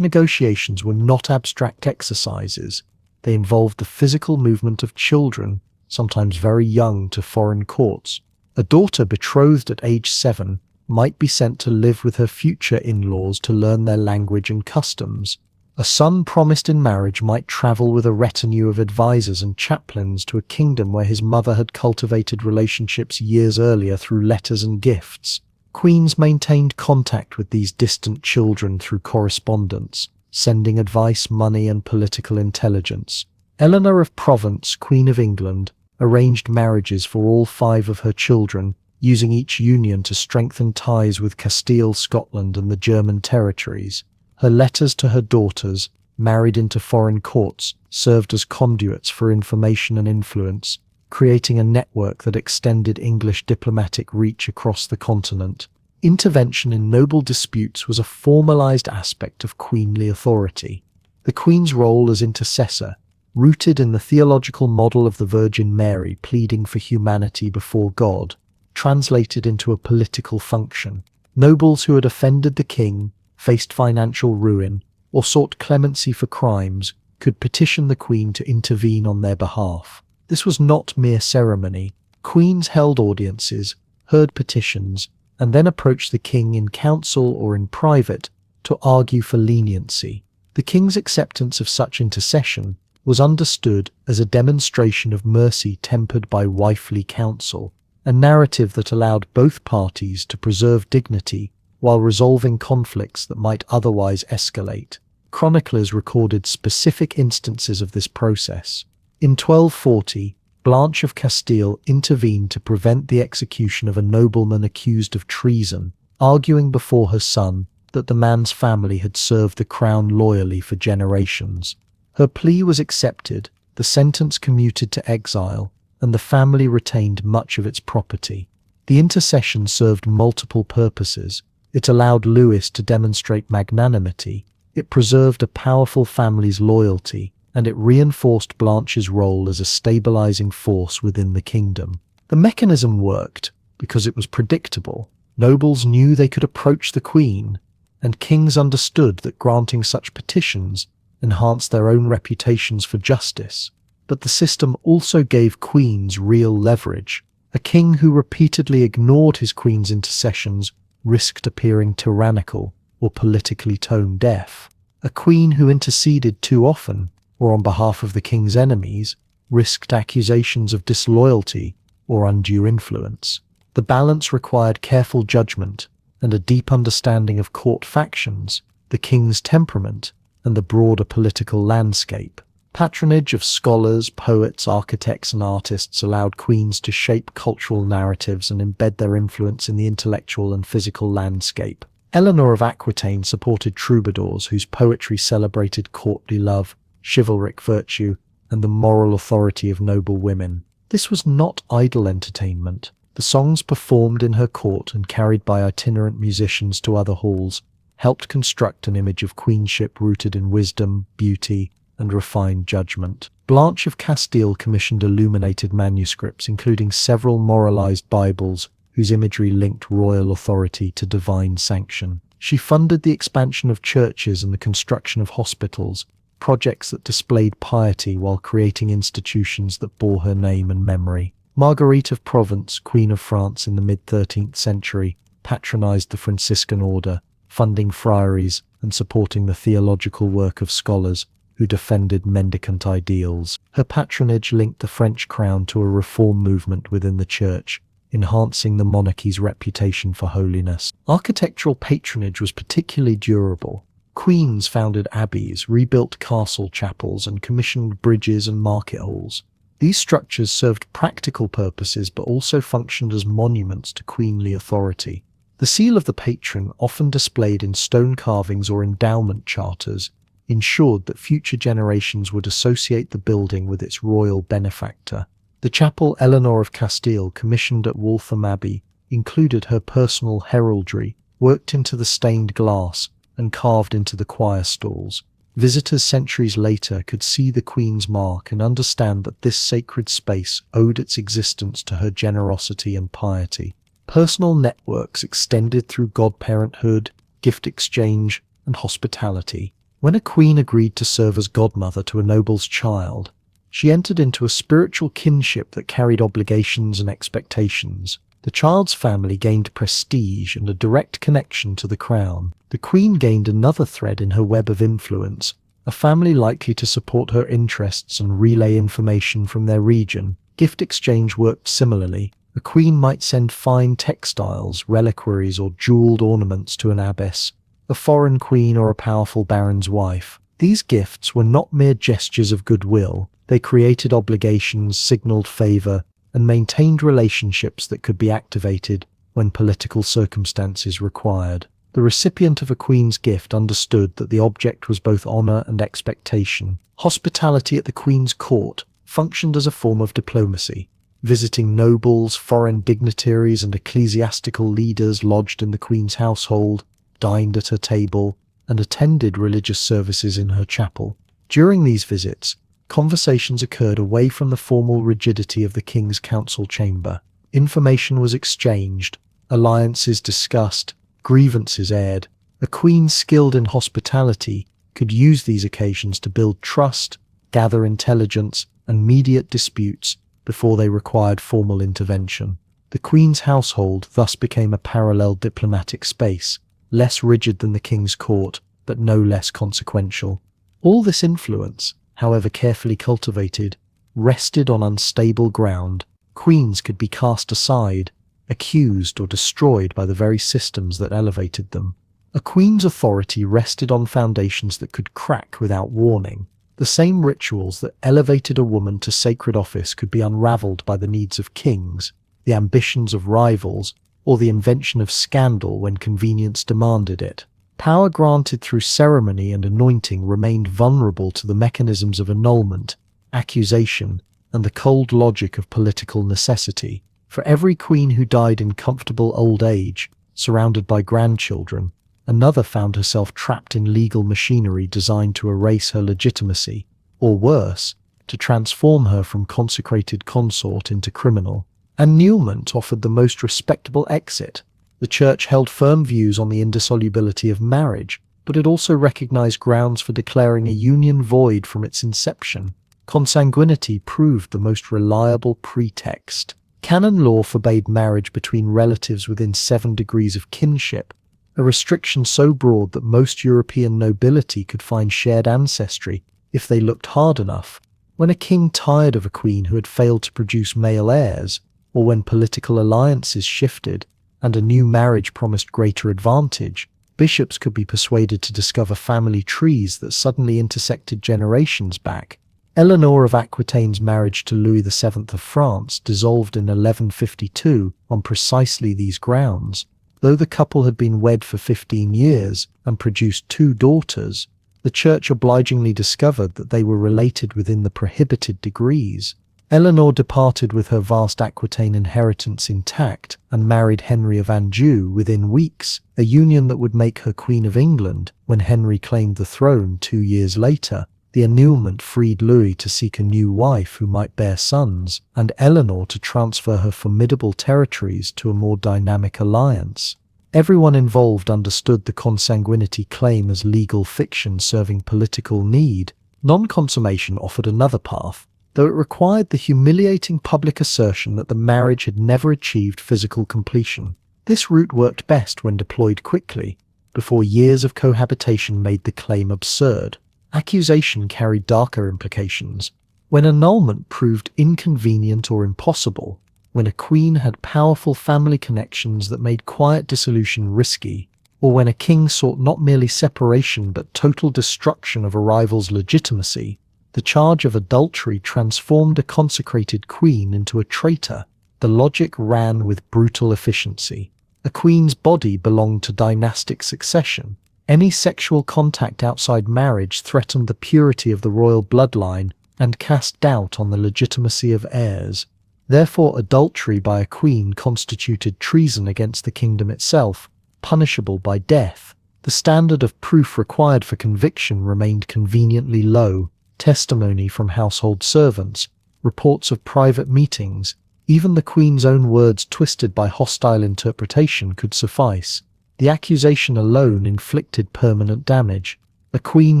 negotiations were not abstract exercises. They involved the physical movement of children, sometimes very young, to foreign courts. A daughter betrothed at age 7 might be sent to live with her future in-laws to learn their language and customs. A son promised in marriage might travel with a retinue of advisors and chaplains to a kingdom where his mother had cultivated relationships years earlier through letters and gifts. Queens maintained contact with these distant children through correspondence, sending advice, money, and political intelligence. Eleanor of Provence, Queen of England, arranged marriages for all 5 of her children, using each union to strengthen ties with Castile, Scotland, and the German territories. Her letters to her daughters, married into foreign courts, served as conduits for information and influence, creating a network that extended English diplomatic reach across the continent. Intervention in noble disputes was a formalized aspect of queenly authority. The Queen's role as intercessor, rooted in the theological model of the Virgin Mary pleading for humanity before God, translated into a political function. Nobles who had offended the king, faced financial ruin, or sought clemency for crimes could petition the Queen to intervene on their behalf. This was not mere ceremony. Queens held audiences, heard petitions, and then approached the king in council or in private to argue for leniency. The king's acceptance of such intercession was understood as a demonstration of mercy tempered by wifely counsel, a narrative that allowed both parties to preserve dignity while resolving conflicts that might otherwise escalate. Chroniclers recorded specific instances of this process. In 1240, Blanche of Castile intervened to prevent the execution of a nobleman accused of treason, arguing before her son that the man's family had served the crown loyally for generations. Her plea was accepted, the sentence commuted to exile, and the family retained much of its property. The intercession served multiple purposes. It allowed Louis to demonstrate magnanimity, it preserved a powerful family's loyalty, and it reinforced Blanche's role as a stabilizing force within the kingdom. The mechanism worked because it was predictable. Nobles knew they could approach the Queen, and kings understood that granting such petitions enhanced their own reputations for justice. But the system also gave queens real leverage. A king who repeatedly ignored his queen's intercessions risked appearing tyrannical or politically tone-deaf. A queen who interceded too often, or on behalf of the king's enemies, risked accusations of disloyalty or undue influence. The balance required careful judgment and a deep understanding of court factions, the king's temperament, and the broader political landscape. Patronage of scholars, poets, architects, and artists allowed queens to shape cultural narratives and embed their influence in the intellectual and physical landscape. Eleanor of Aquitaine supported troubadours whose poetry celebrated courtly love, chivalric virtue, and the moral authority of noble women. This was not idle entertainment. The songs performed in her court and carried by itinerant musicians to other halls helped construct an image of queenship rooted in wisdom, beauty, and refined judgment. Blanche of Castile commissioned illuminated manuscripts, including several moralized Bibles whose imagery linked royal authority to divine sanction. She funded the expansion of churches and the construction of hospitals, projects that displayed piety while creating institutions that bore her name and memory. Marguerite of Provence, Queen of France in the mid-13th century, patronized the Franciscan order, funding friaries and supporting the theological work of scholars, who defended mendicant ideals. Her patronage linked the French crown to a reform movement within the church, enhancing the monarchy's reputation for holiness. Architectural patronage was particularly durable. Queens founded abbeys, rebuilt castle chapels, and commissioned bridges and market halls. These structures served practical purposes but also functioned as monuments to queenly authority. The seal of the patron, often displayed in stone carvings or endowment charters, ensured that future generations would associate the building with its royal benefactor. The chapel Eleanor of Castile, commissioned at Waltham Abbey, included her personal heraldry, worked into the stained glass, and carved into the choir stalls. Visitors centuries later could see the Queen's mark and understand that this sacred space owed its existence to her generosity and piety. Personal networks extended through godparenthood, gift exchange, and hospitality. When a queen agreed to serve as godmother to a noble's child, she entered into a spiritual kinship that carried obligations and expectations. The child's family gained prestige and a direct connection to the crown. The queen gained another thread in her web of influence, a family likely to support her interests and relay information from their region. Gift exchange worked similarly. A queen might send fine textiles, reliquaries, or jeweled ornaments to an abbess, a foreign queen, or a powerful baron's wife. These gifts were not mere gestures of goodwill. They created obligations, signaled favor, and maintained relationships that could be activated when political circumstances required. The recipient of a queen's gift understood that the object was both honor and expectation. Hospitality at the queen's court functioned as a form of diplomacy. Visiting nobles, foreign dignitaries, and ecclesiastical leaders lodged in the queen's household, dined at her table, and attended religious services in her chapel. During these visits, conversations occurred away from the formal rigidity of the king's council chamber. Information was exchanged, alliances discussed, grievances aired. A queen skilled in hospitality could use these occasions to build trust, gather intelligence, and mediate disputes before they required formal intervention. The queen's household thus became a parallel diplomatic space, less rigid than the king's court, but no less consequential. All this influence, however carefully cultivated, rested on unstable ground. Queens could be cast aside, accused, or destroyed by the very systems that elevated them. A queen's authority rested on foundations that could crack without warning. The same rituals that elevated a woman to sacred office could be unraveled by the needs of kings, the ambitions of rivals, or the invention of scandal when convenience demanded it. Power granted through ceremony and anointing remained vulnerable to the mechanisms of annulment, accusation, and the cold logic of political necessity. For every queen who died in comfortable old age, surrounded by grandchildren, another found herself trapped in legal machinery designed to erase her legitimacy, or worse, to transform her from consecrated consort into criminal. Annulment offered the most respectable exit. The church held firm views on the indissolubility of marriage, but it also recognized grounds for declaring a union void from its inception. Consanguinity proved the most reliable pretext. Canon law forbade marriage between relatives within 7 degrees of kinship, a restriction so broad that most European nobility could find shared ancestry if they looked hard enough. When a king tired of a queen who had failed to produce male heirs, or when political alliances shifted and a new marriage promised greater advantage, bishops could be persuaded to discover family trees that suddenly intersected generations back. Eleanor of Aquitaine's marriage to Louis VII of France dissolved in 1152 on precisely these grounds. Though the couple had been wed for 15 years and produced 2 daughters, the church obligingly discovered that they were related within the prohibited degrees. Eleanor departed with her vast Aquitaine inheritance intact and married Henry of Anjou within weeks, a union that would make her Queen of England when Henry claimed the throne 2 years later. The annulment freed Louis to seek a new wife who might bear sons, and Eleanor to transfer her formidable territories to a more dynamic alliance. Everyone involved understood the consanguinity claim as legal fiction serving political need. Non-consummation offered another path, though it required the humiliating public assertion that the marriage had never achieved physical completion. This route worked best when deployed quickly, before years of cohabitation made the claim absurd. Accusation carried darker implications. When annulment proved inconvenient or impossible, when a queen had powerful family connections that made quiet dissolution risky, or when a king sought not merely separation but total destruction of a rival's legitimacy, the charge of adultery transformed a consecrated queen into a traitor. The logic ran with brutal efficiency. A queen's body belonged to dynastic succession. Any sexual contact outside marriage threatened the purity of the royal bloodline and cast doubt on the legitimacy of heirs. Therefore, adultery by a queen constituted treason against the kingdom itself, punishable by death. The standard of proof required for conviction remained conveniently low. Testimony from household servants, reports of private meetings, even the queen's own words twisted by hostile interpretation could suffice. The accusation alone inflicted permanent damage. A queen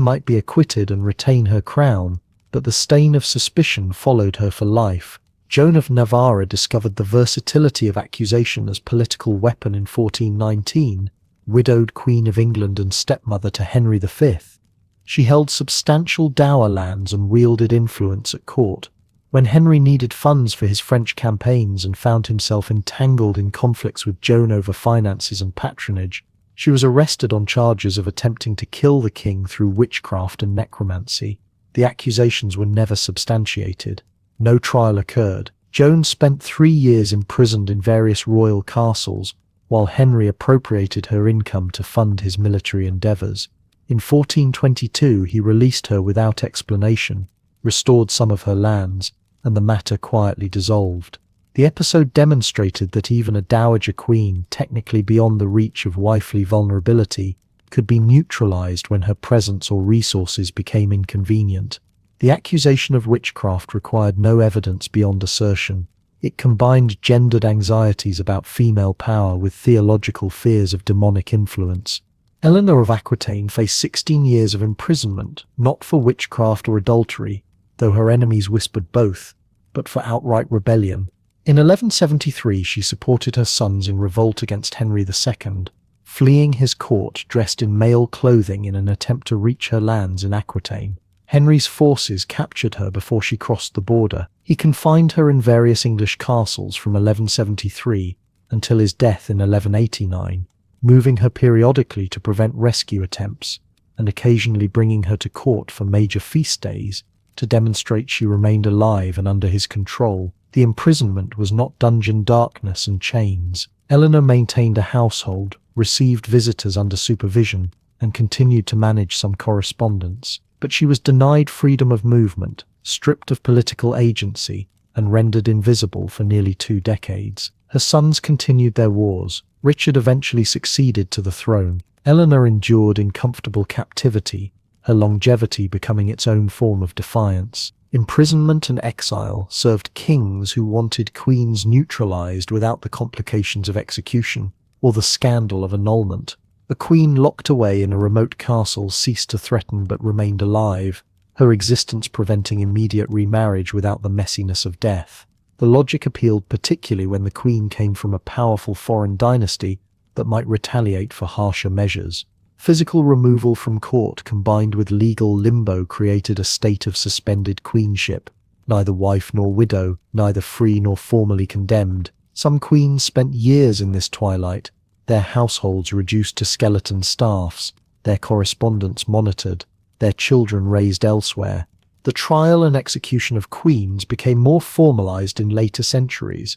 might be acquitted and retain her crown, but the stain of suspicion followed her for life. Joan of Navarre discovered the versatility of accusation as political weapon in 1419, widowed Queen of England and stepmother to Henry V. She held substantial dower lands and wielded influence at court. When Henry needed funds for his French campaigns and found himself entangled in conflicts with Joan over finances and patronage, she was arrested on charges of attempting to kill the king through witchcraft and necromancy. The accusations were never substantiated. No trial occurred. Joan spent 3 years imprisoned in various royal castles, while Henry appropriated her income to fund his military endeavours. In 1422 he released her without explanation, restored some of her lands, and the matter quietly dissolved. The episode demonstrated that even a dowager queen, technically beyond the reach of wifely vulnerability, could be neutralized when her presence or resources became inconvenient. The accusation of witchcraft required no evidence beyond assertion. It combined gendered anxieties about female power with theological fears of demonic influence. Eleanor of Aquitaine faced 16 years of imprisonment, not for witchcraft or adultery, though her enemies whispered both, but for outright rebellion. In 1173 she supported her sons in revolt against Henry II, fleeing his court dressed in male clothing in an attempt to reach her lands in Aquitaine. Henry's forces captured her before she crossed the border. He confined her in various English castles from 1173 until his death in 1189, moving her periodically to prevent rescue attempts, and occasionally bringing her to court for major feast days to demonstrate she remained alive and under his control. The imprisonment was not dungeon darkness and chains. Eleanor maintained a household, received visitors under supervision, and continued to manage some correspondence. But she was denied freedom of movement, stripped of political agency, and rendered invisible for nearly 2 decades. Her sons continued their wars. Richard eventually succeeded to the throne. Eleanor endured in comfortable captivity, her longevity becoming its own form of defiance. Imprisonment and exile served kings who wanted queens neutralized without the complications of execution or the scandal of annulment. A queen locked away in a remote castle ceased to threaten but remained alive, her existence preventing immediate remarriage without the messiness of death. The logic appealed particularly when the queen came from a powerful foreign dynasty that might retaliate for harsher measures. Physical removal from court combined with legal limbo created a state of suspended queenship, neither wife nor widow, neither free nor formally condemned. Some queens spent years in this twilight, their households reduced to skeleton staffs, their correspondence monitored, their children raised elsewhere. The trial and execution of queens became more formalized in later centuries,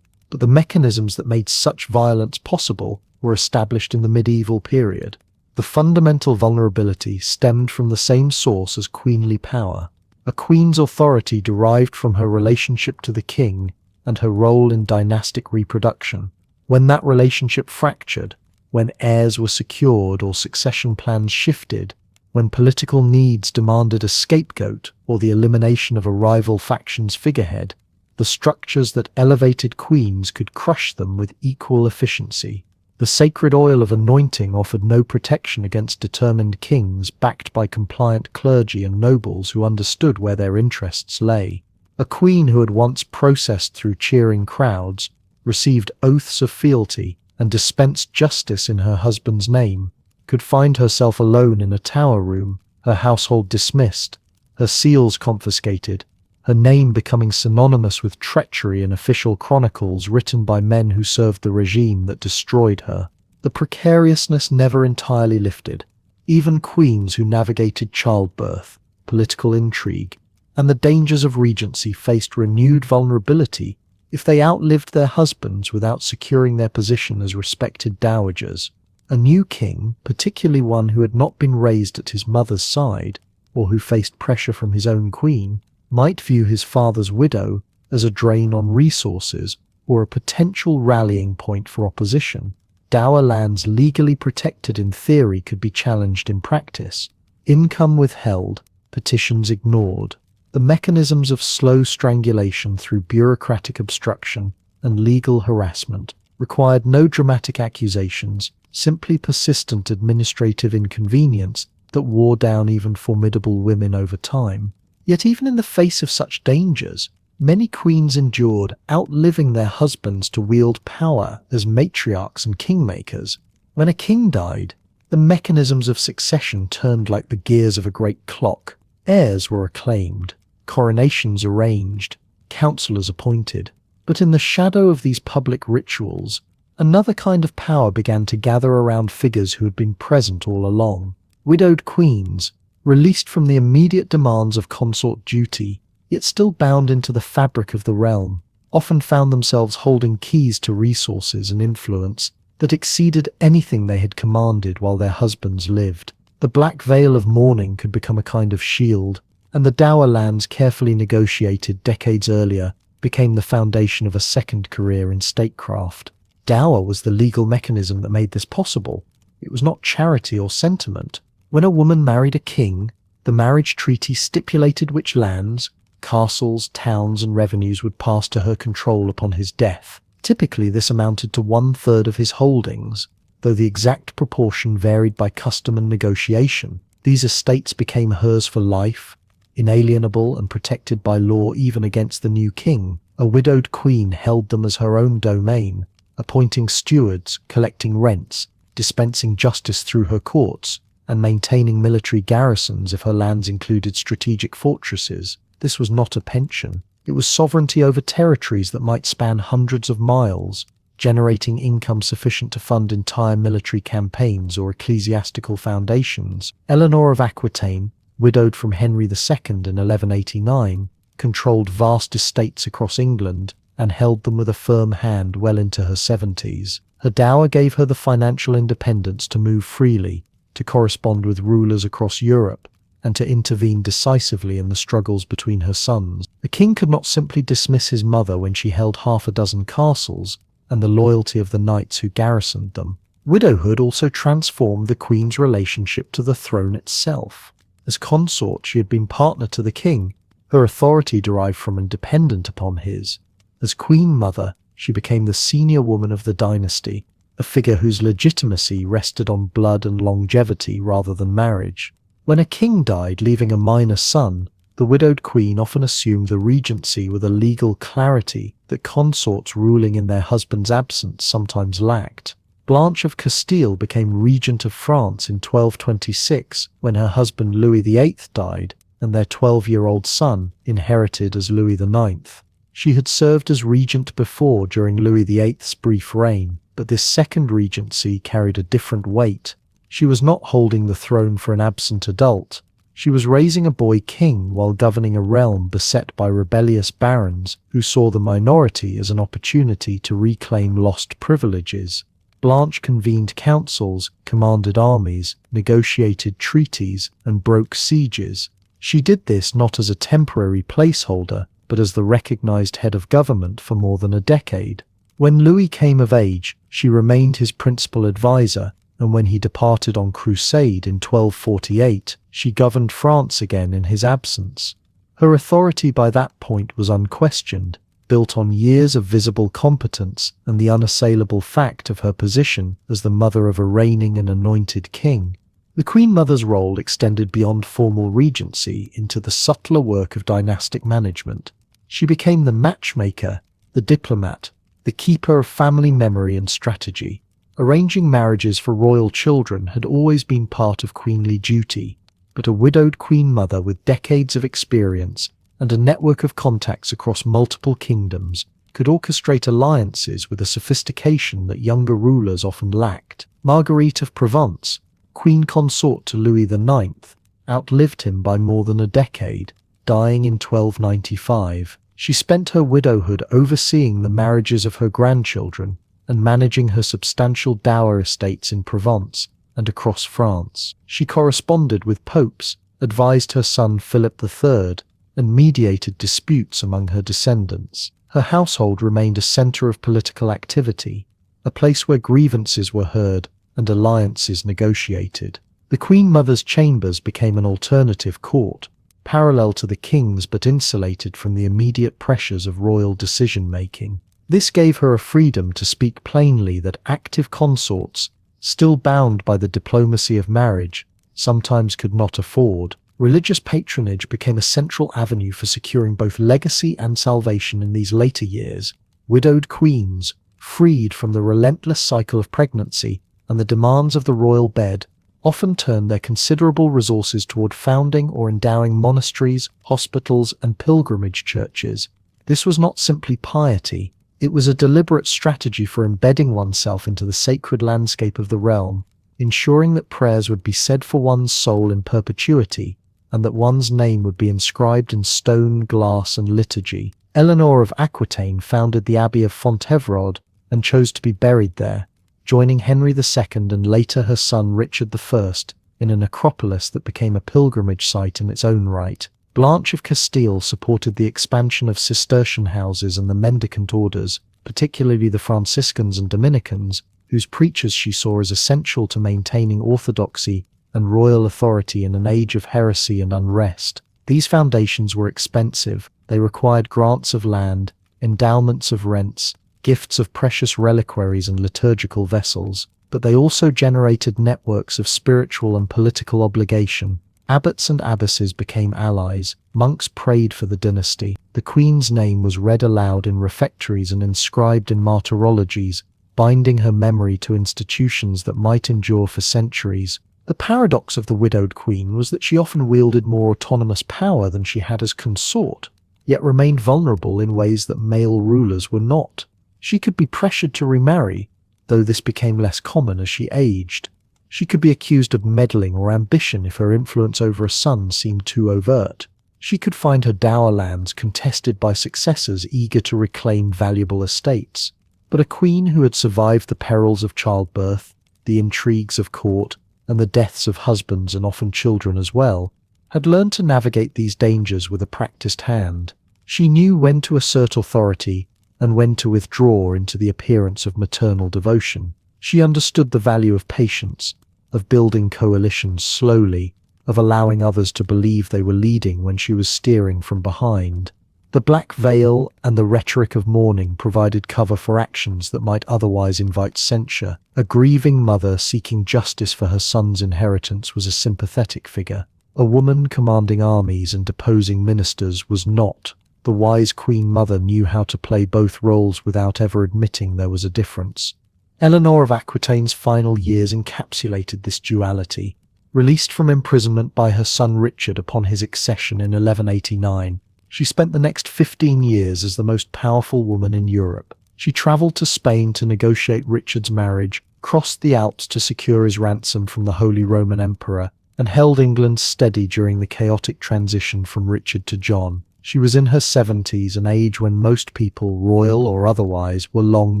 but the mechanisms that made such violence possible were established in the medieval period. The fundamental vulnerability stemmed from the same source as queenly power. A queen's authority derived from her relationship to the king and her role in dynastic reproduction. When that relationship fractured, when heirs were secured or succession plans shifted, when political needs demanded a scapegoat or the elimination of a rival faction's figurehead, the structures that elevated queens could crush them with equal efficiency. The sacred oil of anointing offered no protection against determined kings backed by compliant clergy and nobles who understood where their interests lay. A queen who had once processed through cheering crowds, received oaths of fealty, and dispensed justice in her husband's name, could find herself alone in a tower room, her household dismissed, her seals confiscated, her name becoming synonymous with treachery in official chronicles written by men who served the regime that destroyed her. The precariousness never entirely lifted. Even queens who navigated childbirth, political intrigue, and the dangers of regency faced renewed vulnerability if they outlived their husbands without securing their position as respected dowagers. A new king, particularly one who had not been raised at his mother's side, or who faced pressure from his own queen, might view his father's widow as a drain on resources or a potential rallying point for opposition. Dower lands legally protected in theory could be challenged in practice. Income withheld, petitions ignored. The mechanisms of slow strangulation through bureaucratic obstruction and legal harassment required no dramatic accusations, simply persistent administrative inconvenience that wore down even formidable women over time. Yet even in the face of such dangers, many queens endured, outliving their husbands to wield power as matriarchs and kingmakers. When a king died, the mechanisms of succession turned like the gears of a great clock. Heirs were acclaimed, coronations arranged, counselors appointed. But in the shadow of these public rituals, another kind of power began to gather around figures who had been present all along. Widowed queens, released from the immediate demands of consort duty, yet still bound into the fabric of the realm, often found themselves holding keys to resources and influence that exceeded anything they had commanded while their husbands lived. The black veil of mourning could become a kind of shield, and the dower lands carefully negotiated decades earlier became the foundation of a second career in statecraft. Dower was the legal mechanism that made this possible. It was not charity or sentiment. When a woman married a king, the marriage treaty stipulated which lands, castles, towns, and revenues would pass to her control upon his death. Typically, this amounted to 1/3 of his holdings, though the exact proportion varied by custom and negotiation. These estates became hers for life, inalienable and protected by law even against the new king. A widowed queen held them as her own domain, appointing stewards, collecting rents, dispensing justice through her courts, and maintaining military garrisons if her lands included strategic fortresses. This was not a pension. It was sovereignty over territories that might span hundreds of miles, generating income sufficient to fund entire military campaigns or ecclesiastical foundations. Eleanor of Aquitaine, widowed from Henry II in 1189, controlled vast estates across England and held them with a firm hand well into her 70s. Her dower gave her the financial independence to move freely, to correspond with rulers across Europe, and to intervene decisively in the struggles between her sons. The king could not simply dismiss his mother when she held half a dozen castles and the loyalty of the knights who garrisoned them. Widowhood also transformed the queen's relationship to the throne itself. As consort, she had been partner to the king, her authority derived from and dependent upon his. As queen mother, she became the senior woman of the dynasty, a figure whose legitimacy rested on blood and longevity rather than marriage. When a king died, leaving a minor son, the widowed queen often assumed the regency with a legal clarity that consorts ruling in their husband's absence sometimes lacked. Blanche of Castile became regent of France in 1226 when her husband Louis VIII died, and their 12-year-old son inherited as Louis IX. She had served as regent before during Louis VIII's brief reign, but this second regency carried a different weight. She was not holding the throne for an absent adult. She was raising a boy king while governing a realm beset by rebellious barons who saw the minority as an opportunity to reclaim lost privileges. Blanche convened councils, commanded armies, negotiated treaties, and broke sieges. She did this not as a temporary placeholder, but as the recognized head of government for more than a decade. When Louis came of age, she remained his principal advisor, and when he departed on crusade in 1248, she governed France again in his absence. Her authority by that point was unquestioned, built on years of visible competence and the unassailable fact of her position as the mother of a reigning and anointed king. The Queen Mother's role extended beyond formal regency into the subtler work of dynastic management. She became the matchmaker, the diplomat, the keeper of family memory and strategy. Arranging marriages for royal children had always been part of queenly duty, but a widowed queen mother with decades of experience and a network of contacts across multiple kingdoms could orchestrate alliances with a sophistication that younger rulers often lacked. Marguerite of Provence, queen consort to Louis IX, outlived him by more than a decade, dying in 1295. She spent her widowhood overseeing the marriages of her grandchildren and managing her substantial dower estates in Provence and across France. She corresponded with popes, advised her son Philip III, and mediated disputes among her descendants. Her household remained a center of political activity, a place where grievances were heard and alliances negotiated. The Queen Mother's chambers became an alternative court, parallel to the king's but insulated from the immediate pressures of royal decision-making. This gave her a freedom to speak plainly that active consorts, still bound by the diplomacy of marriage, sometimes could not afford. Religious patronage became a central avenue for securing both legacy and salvation in these later years. Widowed queens, freed from the relentless cycle of pregnancy and the demands of the royal bed, often turned their considerable resources toward founding or endowing monasteries, hospitals, and pilgrimage churches. This was not simply piety, it was a deliberate strategy for embedding oneself into the sacred landscape of the realm, ensuring that prayers would be said for one's soul in perpetuity, and that one's name would be inscribed in stone, glass, and liturgy. Eleanor of Aquitaine founded the Abbey of Fontevraud and chose to be buried there, joining Henry II and later her son Richard I in a necropolis that became a pilgrimage site in its own right. Blanche of Castile supported the expansion of Cistercian houses and the mendicant orders, particularly the Franciscans and Dominicans, whose preachers she saw as essential to maintaining orthodoxy and royal authority in an age of heresy and unrest. These foundations were expensive. They required grants of land, endowments of rents, gifts of precious reliquaries and liturgical vessels, but they also generated networks of spiritual and political obligation. Abbots and abbesses became allies. Monks prayed for the dynasty. The queen's name was read aloud in refectories and inscribed in martyrologies, binding her memory to institutions that might endure for centuries. The paradox of the widowed queen was that she often wielded more autonomous power than she had as consort, yet remained vulnerable in ways that male rulers were not. She could be pressured to remarry, though this became less common as she aged. She could be accused of meddling or ambition if her influence over a son seemed too overt. She could find her dower lands contested by successors eager to reclaim valuable estates. But a queen who had survived the perils of childbirth, the intrigues of court, and the deaths of husbands and often children as well, had learned to navigate these dangers with a practiced hand. She knew when to assert authority and when to withdraw into the appearance of maternal devotion. She understood the value of patience, of building coalitions slowly, of allowing others to believe they were leading when she was steering from behind. The black veil and the rhetoric of mourning provided cover for actions that might otherwise invite censure. A grieving mother seeking justice for her son's inheritance was a sympathetic figure. A woman commanding armies and deposing ministers was not. The wise Queen Mother knew how to play both roles without ever admitting there was a difference. Eleanor of Aquitaine's final years encapsulated this duality. Released from imprisonment by her son Richard upon his accession in 1189, she spent the next 15 years as the most powerful woman in Europe. She traveled to Spain to negotiate Richard's marriage, crossed the Alps to secure his ransom from the Holy Roman Emperor, and held England steady during the chaotic transition from Richard to John. She was in her 70s, an age when most people, royal or otherwise, were long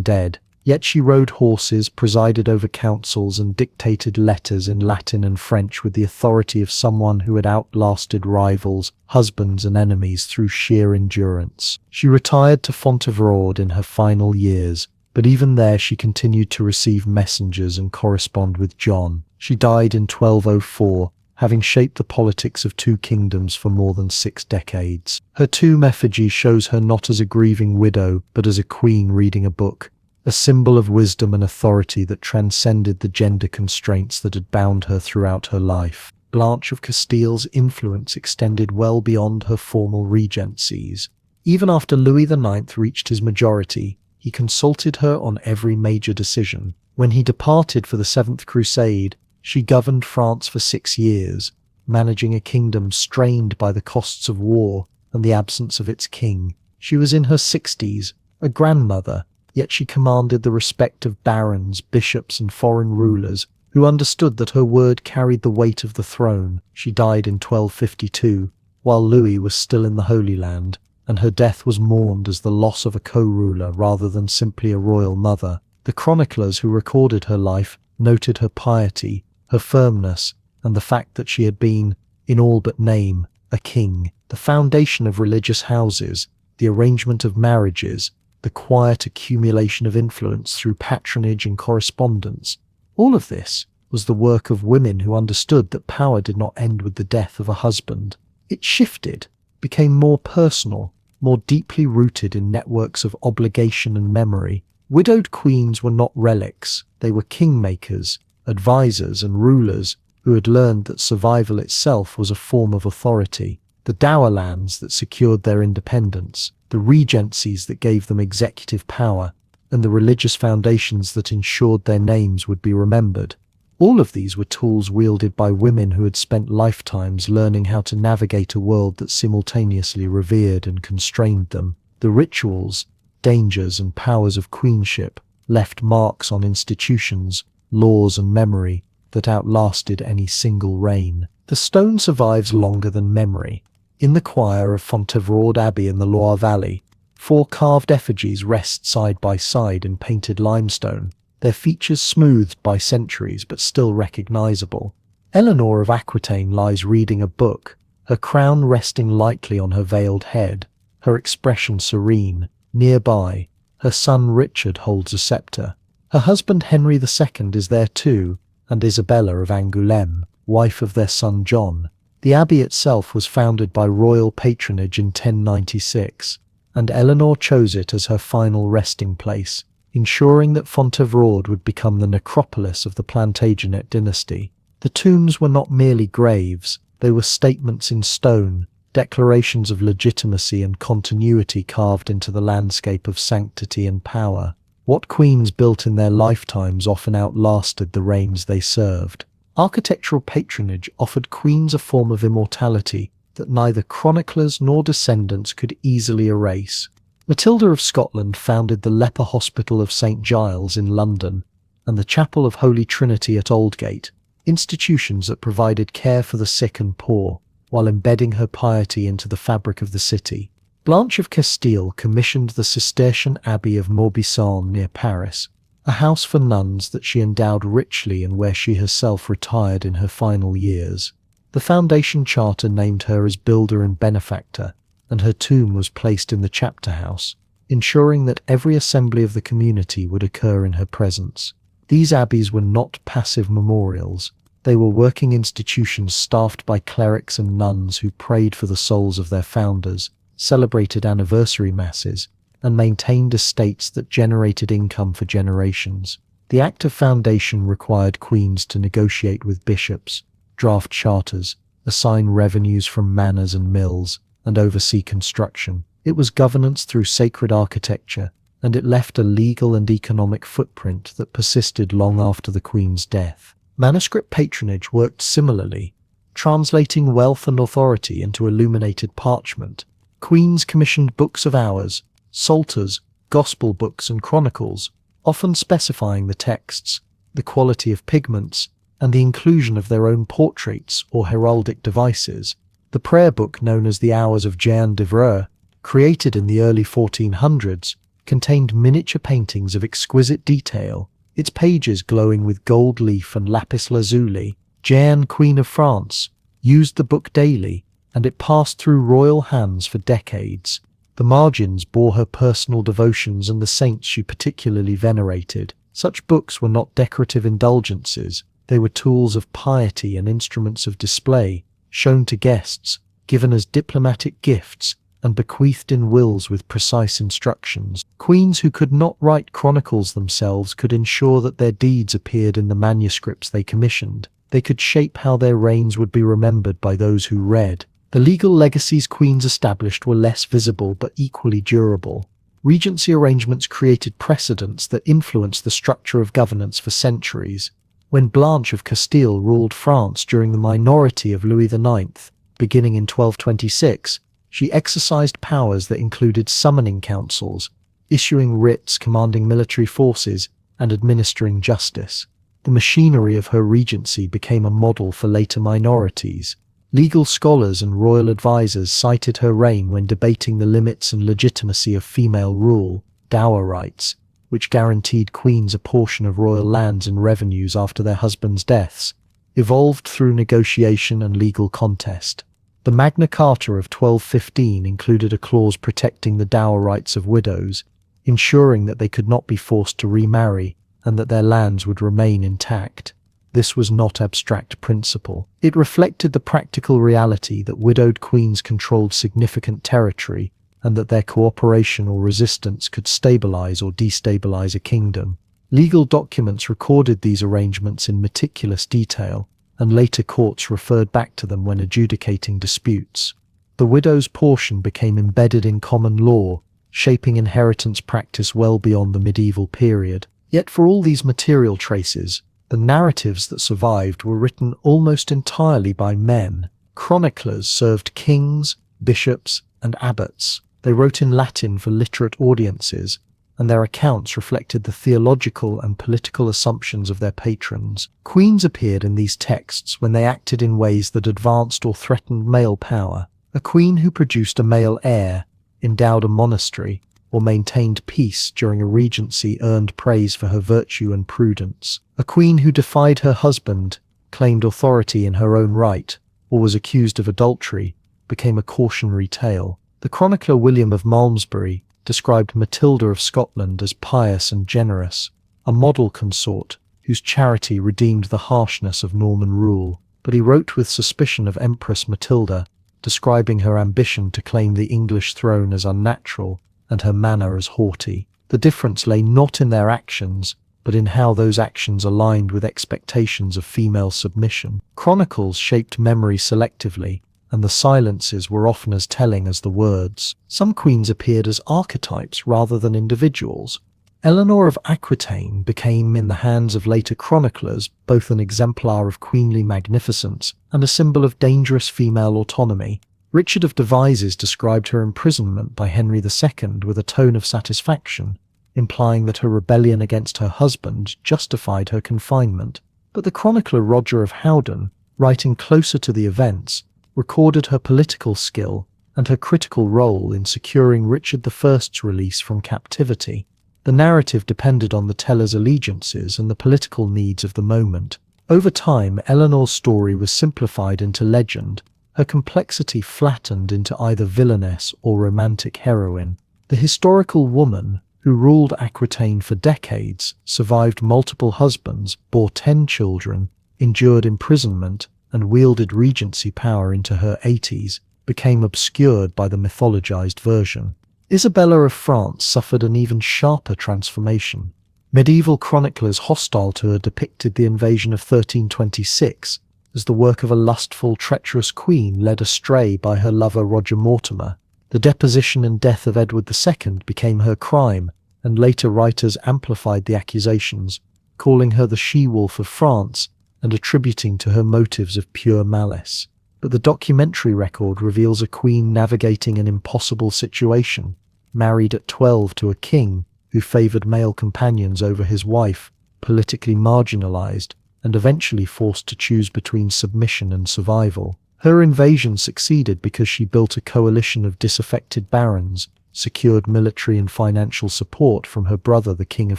dead. Yet she rode horses, presided over councils, and dictated letters in Latin and French with the authority of someone who had outlasted rivals, husbands, and enemies through sheer endurance. She retired to Fontevraud in her final years, but even there she continued to receive messengers and correspond with John. She died in 1204, having shaped the politics of two kingdoms for more than 6 decades. Her tomb effigy shows her not as a grieving widow, but as a queen reading a book, a symbol of wisdom and authority that transcended the gender constraints that had bound her throughout her life. Blanche of Castile's influence extended well beyond her formal regencies. Even after Louis IX reached his majority, he consulted her on every major decision. When he departed for the Seventh Crusade, she governed France for 6 years, managing a kingdom strained by the costs of war and the absence of its king. She was in her 60s, a grandmother, yet she commanded the respect of barons, bishops, and foreign rulers who understood that her word carried the weight of the throne. She died in 1252, while Louis was still in the Holy Land, and her death was mourned as the loss of a co-ruler rather than simply a royal mother. The chroniclers who recorded her life noted her piety, her firmness, and the fact that she had been, in all but name, a king. The foundation of religious houses, the arrangement of marriages, the quiet accumulation of influence through patronage and correspondence, all of this was the work of women who understood that power did not end with the death of a husband. It shifted, became more personal, more deeply rooted in networks of obligation and memory. Widowed queens were not relics, they were kingmakers, advisors, and rulers who had learned that survival itself was a form of authority. The dower lands that secured their independence, the regencies that gave them executive power, and the religious foundations that ensured their names would be remembered. All of these were tools wielded by women who had spent lifetimes learning how to navigate a world that simultaneously revered and constrained them. The rituals, dangers, and powers of queenship left marks on institutions, laws, and memory that outlasted any single reign. The stone survives longer than memory. In the choir of Fontevraud Abbey in the Loire Valley, 4 carved effigies rest side by side in painted limestone, their features smoothed by centuries but still recognizable. Eleanor of Aquitaine lies reading a book, her crown resting lightly on her veiled head, her expression serene. Nearby, her son Richard holds a scepter. Her husband Henry II is there too, and Isabella of Angoulême, wife of their son John. The abbey itself was founded by royal patronage in 1096, and Eleanor chose it as her final resting place, ensuring that Fontevraud would become the necropolis of the Plantagenet dynasty. The tombs were not merely graves, they were statements in stone, declarations of legitimacy and continuity carved into the landscape of sanctity and power. What queens built in their lifetimes often outlasted the reigns they served. Architectural patronage offered queens a form of immortality that neither chroniclers nor descendants could easily erase. Matilda of Scotland founded the Leper Hospital of St. Giles in London and the Chapel of Holy Trinity at Aldgate, institutions that provided care for the sick and poor, while embedding her piety into the fabric of the city. Blanche of Castile commissioned the Cistercian Abbey of Morbisson near Paris, a house for nuns that she endowed richly and where she herself retired in her final years. The foundation charter named her as builder and benefactor, and her tomb was placed in the chapter house, ensuring that every assembly of the community would occur in her presence. These abbeys were not passive memorials. They were working institutions staffed by clerics and nuns who prayed for the souls of their founders, celebrated anniversary masses, and maintained estates that generated income for generations. The act of foundation required queens to negotiate with bishops, draft charters, assign revenues from manors and mills, and oversee construction. It was governance through sacred architecture, and it left a legal and economic footprint that persisted long after the queen's death. Manuscript patronage worked similarly, translating wealth and authority into illuminated parchment. Queens commissioned books of hours, psalters, gospel books, and chronicles, often specifying the texts, the quality of pigments, and the inclusion of their own portraits or heraldic devices. The prayer book known as the Hours of Jeanne d'Evreux, created in the early 1400s, contained miniature paintings of exquisite detail, its pages glowing with gold leaf and lapis lazuli. Jeanne, Queen of France, used the book daily, and it passed through royal hands for decades. The margins bore her personal devotions and the saints she particularly venerated. Such books were not decorative indulgences, they were tools of piety and instruments of display, shown to guests, given as diplomatic gifts, and bequeathed in wills with precise instructions. Queens who could not write chronicles themselves could ensure that their deeds appeared in the manuscripts they commissioned. They could shape how their reigns would be remembered by those who read. The legal legacies queens established were less visible but equally durable. Regency arrangements created precedents that influenced the structure of governance for centuries. When Blanche of Castile ruled France during the minority of Louis IX, beginning in 1226, she exercised powers that included summoning councils, issuing writs commanding military forces, and administering justice. The machinery of her regency became a model for later minorities. Legal scholars and royal advisors cited her reign when debating the limits and legitimacy of female rule. Dower rights, which guaranteed queens a portion of royal lands and revenues after their husbands' deaths, evolved through negotiation and legal contest. The Magna Carta of 1215 included a clause protecting the dower rights of widows, ensuring that they could not be forced to remarry and that their lands would remain intact. This was not abstract principle. It reflected the practical reality that widowed queens controlled significant territory and that their cooperation or resistance could stabilize or destabilize a kingdom. Legal documents recorded these arrangements in meticulous detail, and later courts referred back to them when adjudicating disputes. The widow's portion became embedded in common law, shaping inheritance practice well beyond the medieval period. Yet for all these material traces, the narratives that survived were written almost entirely by men. Chroniclers served kings, bishops, and abbots. They wrote in Latin for literate audiences, and their accounts reflected the theological and political assumptions of their patrons. Queens appeared in these texts when they acted in ways that advanced or threatened male power. A queen who produced a male heir, endowed a monastery, or maintained peace during a regency earned praise for her virtue and prudence. A queen who defied her husband, claimed authority in her own right, or was accused of adultery, became a cautionary tale. The chronicler William of Malmesbury described Matilda of Scotland as pious and generous, a model consort whose charity redeemed the harshness of Norman rule. But he wrote with suspicion of Empress Matilda, describing her ambition to claim the English throne as unnatural and her manner as haughty. The difference lay not in their actions, but in how those actions aligned with expectations of female submission. Chronicles shaped memory selectively, and the silences were often as telling as the words. Some queens appeared as archetypes rather than individuals. Eleanor of Aquitaine became, in the hands of later chroniclers, both an exemplar of queenly magnificence and a symbol of dangerous female autonomy. Richard of Devizes described her imprisonment by Henry II with a tone of satisfaction, implying that her rebellion against her husband justified her confinement. But the chronicler Roger of Howden, writing closer to the events, recorded her political skill and her critical role in securing Richard I's release from captivity. The narrative depended on the teller's allegiances and the political needs of the moment. Over time, Eleanor's story was simplified into legend, her complexity flattened into either villainess or romantic heroine. The historical woman, who ruled Aquitaine for decades, survived multiple husbands, bore 10 children, endured imprisonment, and wielded regency power into her 80s, became obscured by the mythologized version. Isabella of France suffered an even sharper transformation. Medieval chroniclers hostile to her depicted the invasion of 1326 as the work of a lustful, treacherous queen led astray by her lover Roger Mortimer. The deposition and death of Edward II became her crime, and later writers amplified the accusations, calling her the she-wolf of France and attributing to her motives of pure malice. But the documentary record reveals a queen navigating an impossible situation, married at 12 to a king who favored male companions over his wife, politically marginalized, and eventually forced to choose between submission and survival. Her invasion succeeded because she built a coalition of disaffected barons, secured military and financial support from her brother the King of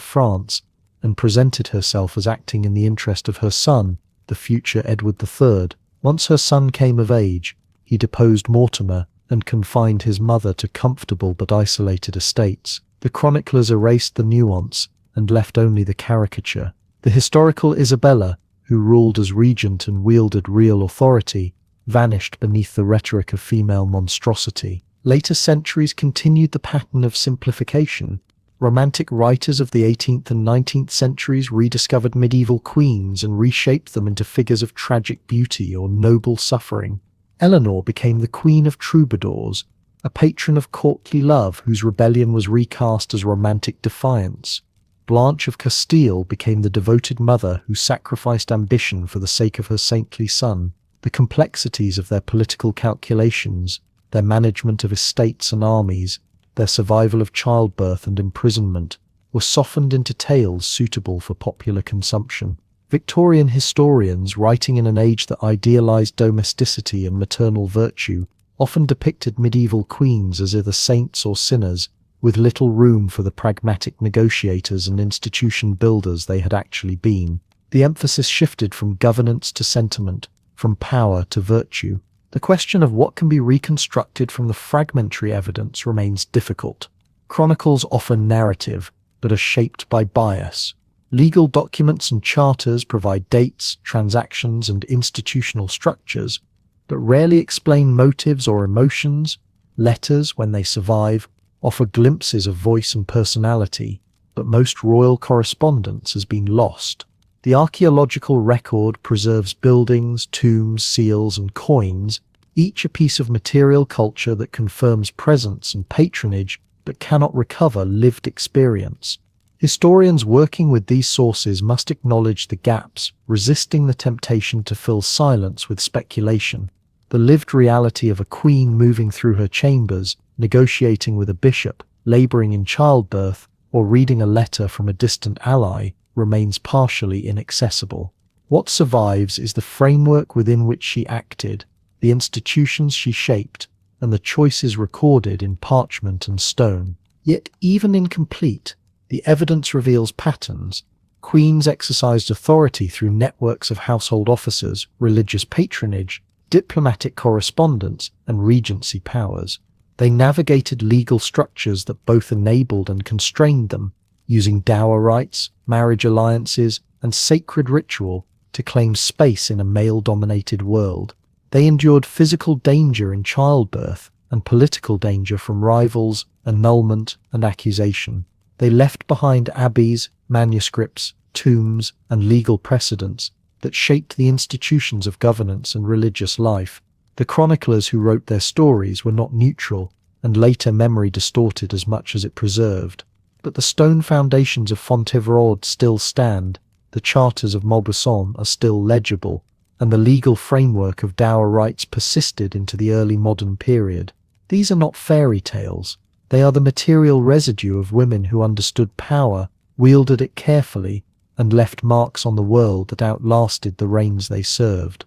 France, and presented herself as acting in the interest of her son, the future Edward III. Once her son came of age, he deposed Mortimer and confined his mother to comfortable but isolated estates. The chroniclers erased the nuance and left only the caricature. The historical Isabella, who ruled as regent and wielded real authority, vanished beneath the rhetoric of female monstrosity. Later centuries continued the pattern of simplification. Romantic writers of the 18th and 19th centuries rediscovered medieval queens and reshaped them into figures of tragic beauty or noble suffering. Eleanor became the queen of troubadours, a patron of courtly love whose rebellion was recast as romantic defiance. Blanche of Castile became the devoted mother who sacrificed ambition for the sake of her saintly son. The complexities of their political calculations, their management of estates and armies, their survival of childbirth and imprisonment, were softened into tales suitable for popular consumption. Victorian historians, writing in an age that idealized domesticity and maternal virtue, often depicted medieval queens as either saints or sinners, with little room for the pragmatic negotiators and institution builders they had actually been. The emphasis shifted from governance to sentiment, from power to virtue. The question of what can be reconstructed from the fragmentary evidence remains difficult. Chronicles offer narrative, but are shaped by bias. Legal documents and charters provide dates, transactions, and institutional structures, but rarely explain motives or emotions. Letters, when they survive, offer glimpses of voice and personality, but most royal correspondence has been lost. The archaeological record preserves buildings, tombs, seals, and coins, each a piece of material culture that confirms presence and patronage, but cannot recover lived experience. Historians working with these sources must acknowledge the gaps, resisting the temptation to fill silence with speculation. The lived reality of a queen moving through her chambers, negotiating with a bishop, laboring in childbirth, or reading a letter from a distant ally, remains partially inaccessible. What survives is the framework within which she acted, the institutions she shaped, and the choices recorded in parchment and stone. Yet even incomplete, the evidence reveals patterns. Queens exercised authority through networks of household officers, religious patronage, diplomatic correspondence, and regency powers. They navigated legal structures that both enabled and constrained them, using dower rights, marriage alliances, and sacred ritual to claim space in a male-dominated world. They endured physical danger in childbirth and political danger from rivals, annulment, and accusation. They left behind abbeys, manuscripts, tombs, and legal precedents that shaped the institutions of governance and religious life. The chroniclers who wrote their stories were not neutral, and later memory distorted as much as it preserved. But the stone foundations of Fontevraud still stand, the charters of Maupassant are still legible, and the legal framework of dower rights persisted into the early modern period. These are not fairy tales. They are the material residue of women who understood power, wielded it carefully, and left marks on the world that outlasted the reigns they served.